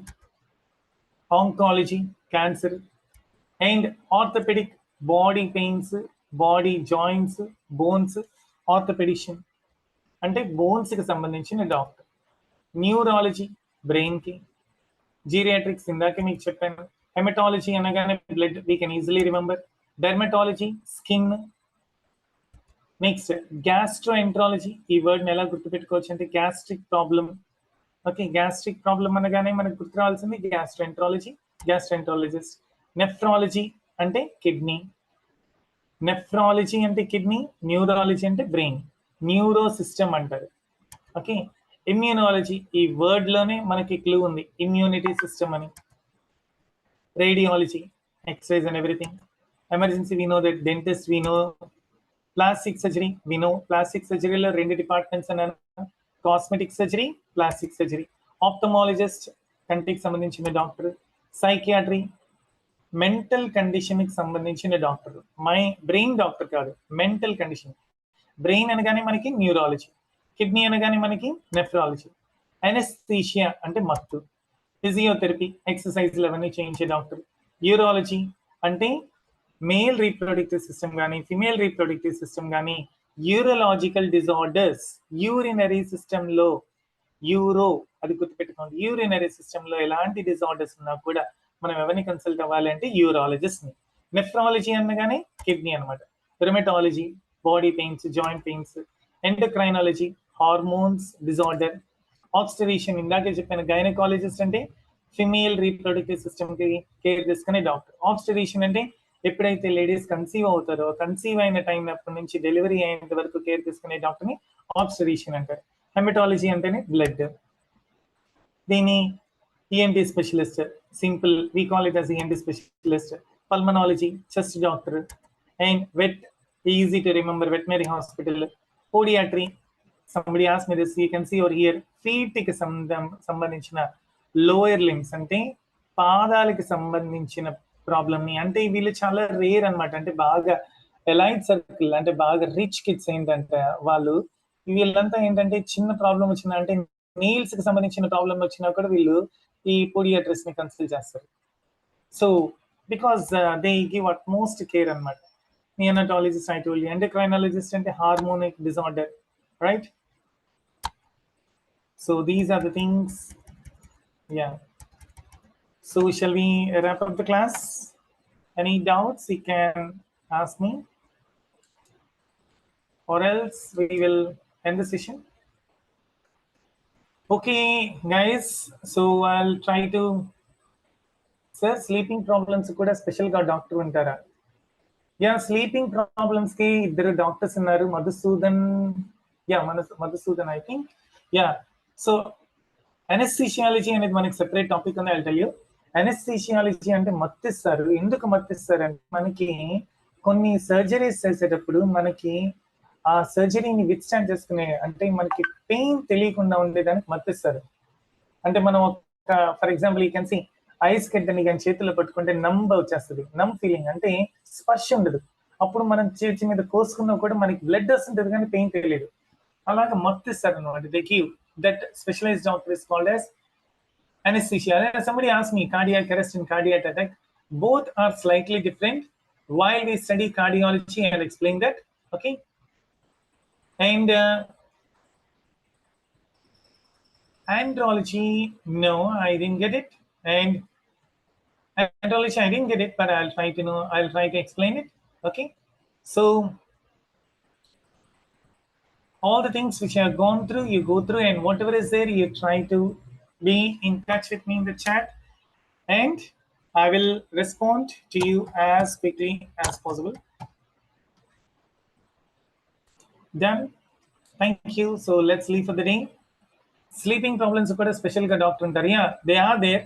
Speaker 1: Oncology cancer. And orthopaedic body pains, body joints, bones. Orthopaedician అంటే బోన్స్ కి సంబంధించిన డాక్టర్. న్యూరాలజీ బ్రెయిన్ కి. జీరియాట్రిక్స్ ఇందాకే మీకు చెప్పాను. హెమటాలజీ అనగానే blood, we can easily remember. Dermatology skin. Next gastroenterology. ఈ వర్డ్ని ఎలా గుర్తుపెట్టుకోవచ్చు అంటే gastric problem. Okay, gastric problem అనగానే మనకు గుర్తు రావాల్సింది గ్యాస్ట్రోఎంట్రాలజీ, గ్యాస్ట్రోఎంట్రాలజిస్ట్. నెఫ్రాలజీ అంటే కిడ్నీ. నెఫ్రాలజీ అంటే కిడ్నీ. న్యూరాలజీ అంటే బ్రెయిన్, న్యూరో సిస్టమ్ అంటారు. ఓకే. ఇమ్యూనాలజీ, ఈ వర్డ్ లోనే మనకి క్లూ ఉంది, ఇమ్యూనిటీ సిస్టమ్ అని. Radiology, x rays and everything. Emergency we know that. Dentist we know. Plastic surgery we know. Plastic surgery లో 2 డిపార్ట్మెంట్స్ అన్నాను, cosmetic surgery, plastic surgery. Ophthalmologist కంటికి సంబంధించిన డాక్టర్. సైకియాట్రీ మెంటల్ కండిషన్ కి సంబంధించిన డాక్టర్. మై బ్రెయిన్ డాక్టర్ కాదు, mental condition. Brain అనగానే మనకి neurology, kidney అనగానే మనకి నెఫ్రాలజీ. అనెస్థీషియా అంటే మత్తు. ఫిజియోథెరపీ ఎక్సర్సైజ్లు అవన్నీ చేయించే డాక్టర్. యూరాలజీ అంటే మేల్ రీప్రొడక్టివ్ సిస్టమ్ కానీ ఫిమేల్ రీప్రొడక్టివ్ సిస్టమ్ కానీ యూరలాజికల్ డిజార్డర్స్. యూరినరీ సిస్టంలో, యూరో అది గుర్తుపెట్టుకోండి, యూరినరీ సిస్టంలో ఎలాంటి డిజార్డర్స్ ఉన్నా కూడా మనం ఎవరిని కన్సల్ట్ అవ్వాలి అంటే యూరాలజిస్ట్ని. నెఫ్రాలజీ అనగానే కిడ్నీ అనమాట. Rheumatology body pains, joint pains. Endocrinology hormones disorder. Obstetrician ఇందాకే చెప్పాను, గైనకాలజిస్ట్ అంటే ఫిమేల్ రీప్రొడక్టివ్ సిస్టమ్ కి కేర్ తీసుకునే డాక్టర్. ఆబ్స్టరీషియన్ అంటే ఎప్పుడైతే లేడీస్ కన్సీవ్ అవుతారో, కన్సీవ్ అయిన టైం అప్పటి నుంచి డెలివరీ అయ్యేంత వరకు కేర్ తీసుకునే డాక్టర్ని ఆబ్స్టరీషియన్ అంటారు. హెమటాలజీ అంటేనే బ్లడ్. దీని ENT specialist, simple, we call it as ENT specialist. Pulmonology, chest doctor. And vet, easy to remember, veterinary hospital. Pediatric, somebody asked me this, you can see over here, feet కి సంబంధించిన lower limbs అంటే పాదాలకి సంబంధించిన problem ని, అంటే వీళ్ళు చాలా rare అన్నమాట, అంటే బాగా ఎలైట్ సర్కిల్, అంటే బాగా రిచ్ కిడ్స్ ఏంటంటే వాళ్ళు, వీళ్ళంతా ఏంటంటే చిన్న ప్రాబ్లం వచ్చినా, అంటే నీల్స్ కి సంబంధించిన ప్రాబ్లం వచ్చినా కూడా వీళ్ళు ఈ పోడియాట్రిస్ట్ ని కన్సల్ట్ చేస్తారు. So because they give utmost care అన్నమాట. Neonatologist I told you, endocrinologist అంటే hormonic disorder, right? So these are the things. Yeah. So shall we wrap up the class? Any doubts you can ask me, or else we will end the session. Okay guys, so I'll try to. Sir, sleeping problems kuda special ga doctor untara? Yeah, sleeping problems ki iddaru doctors unnaru, Madhusudan. Yeah, Madhusudan I think. Yeah. So అనెస్థీషియాలజీ అనేది మనకి separate topic ఉంది, I tell you. అనెస్థీషియాలజీ అంటే మత్తిస్తారు. ఎందుకు మత్తిస్తారు అంటే మనకి కొన్ని surgeries చేసేటప్పుడు మనకి ఆ సర్జరీని విత్స్టాండ్ చేసుకునే, అంటే మనకి పెయిన్ తెలియకుండా ఉండేదానికి మత్తిస్తారు. అంటే మనం ఒక for example you can see ice కట్టని కానీ చేతిలో పట్టుకుంటే నంబ్ వచ్చేస్తుంది, నమ్ ఫీలింగ్, అంటే స్పర్శ ఉండదు. అప్పుడు మనం చేతి మీద కోసుకున్నా కూడా మనకి బ్లడ్ వస్తుంటది కానీ పెయిన్ తెలియదు. అలాగే మత్తిస్తారు అనమాట. They give that specialized doctor is called as anesthesia. Somebody asked me cardiac arrest and cardiac attack, both are slightly different. While we study cardiology, I'll explain that. Okay. And andrology, no, I didn't get it. And andrology, I didn't get it, but I'll try to explain it. Okay. So all the things which I have gone through, you go through, and whatever is there, you try to be in touch with me in the chat, and I will respond to you as quickly as possible. Done. Thank you. So let's leave for the day. Sleeping problems kuda special ga doctor antaru. Yeah, they are there.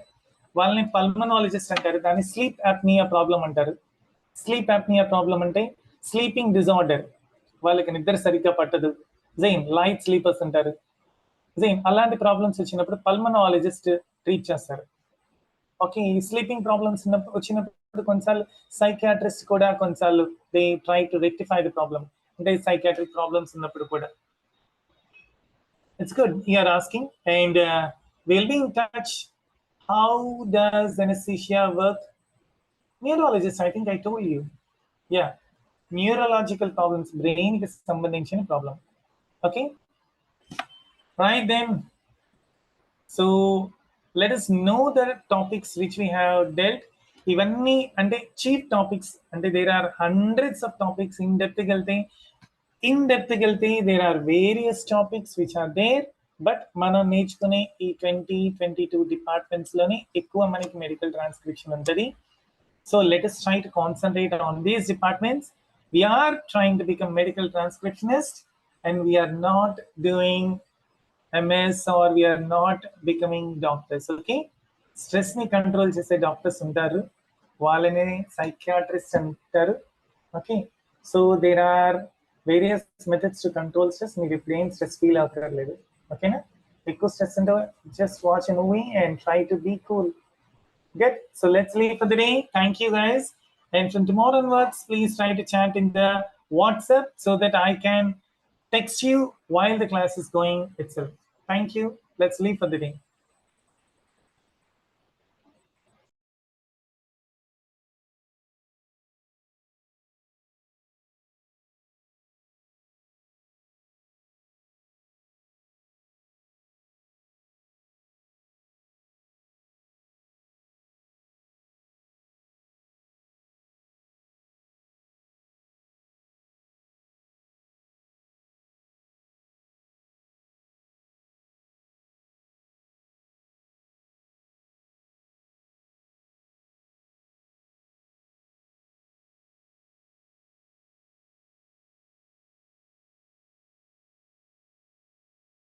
Speaker 1: వాళ్ళని pulmonologist అంటారు, దాన్ని sleep apnoea problem అంటారు. Sleep apnoea problem అంటే sleeping disorder, వాళ్ళకి నిద్ర సరిగ్గా పట్టదు, Jain light sleepers అంటారు. జైన్ అలాంటి ప్రాబ్లమ్స్ వచ్చినప్పుడు పల్మనాలజిస్ట్ ట్రీట్ చేస్తారు. ఓకే, ఈ స్లీపింగ్ ప్రాబ్లమ్స్ వచ్చినప్పుడు కొన్నిసార్లు సైకియాట్రిస్ట్ కూడా కొన్నిసార్లు they try to rectify the problem, అంటే సైకియాట్రిక్ ప్రాబ్లమ్స్ ఉన్నప్పుడు కూడా. It's good you are asking, and we'll be in touch. How does anesthesia work? Neurologist, I think I told you. Yeah, neurological problems, brain ki sambandhinchina problem. Okay, right then. So let us know the topics which we have dealt. Ivanni ante chief topics, ante there are hundreds of topics. In depth వెళ్తే there are various topics which are there, but మనం నేర్చుకునే ఈ 2022 departments లోనే ఎక్కువ మనకి medical transcription ఉంటుంది. So let us try to concentrate on these departments. We are trying to become medical transcriptionists, and we are not doing MS, or we are not becoming doctors. Okay, stress ni control chese doctors untaru, వాళ్ళని psychiatrists అంటారు. Okay, so there are various methods to control stress. మీరు ఇప్పుడు ఏం stress feel అవ్వక్కర్లేదు, ఓకేనా? ఎక్కువ stress ఉంటే just watch a movie and try to be cool. Good. So let's leave for the day. Thank you guys, and from tomorrow onwards, please try to chat in the WhatsApp so that I can text you while the class is going itself. Thank you. Let's leave for the day.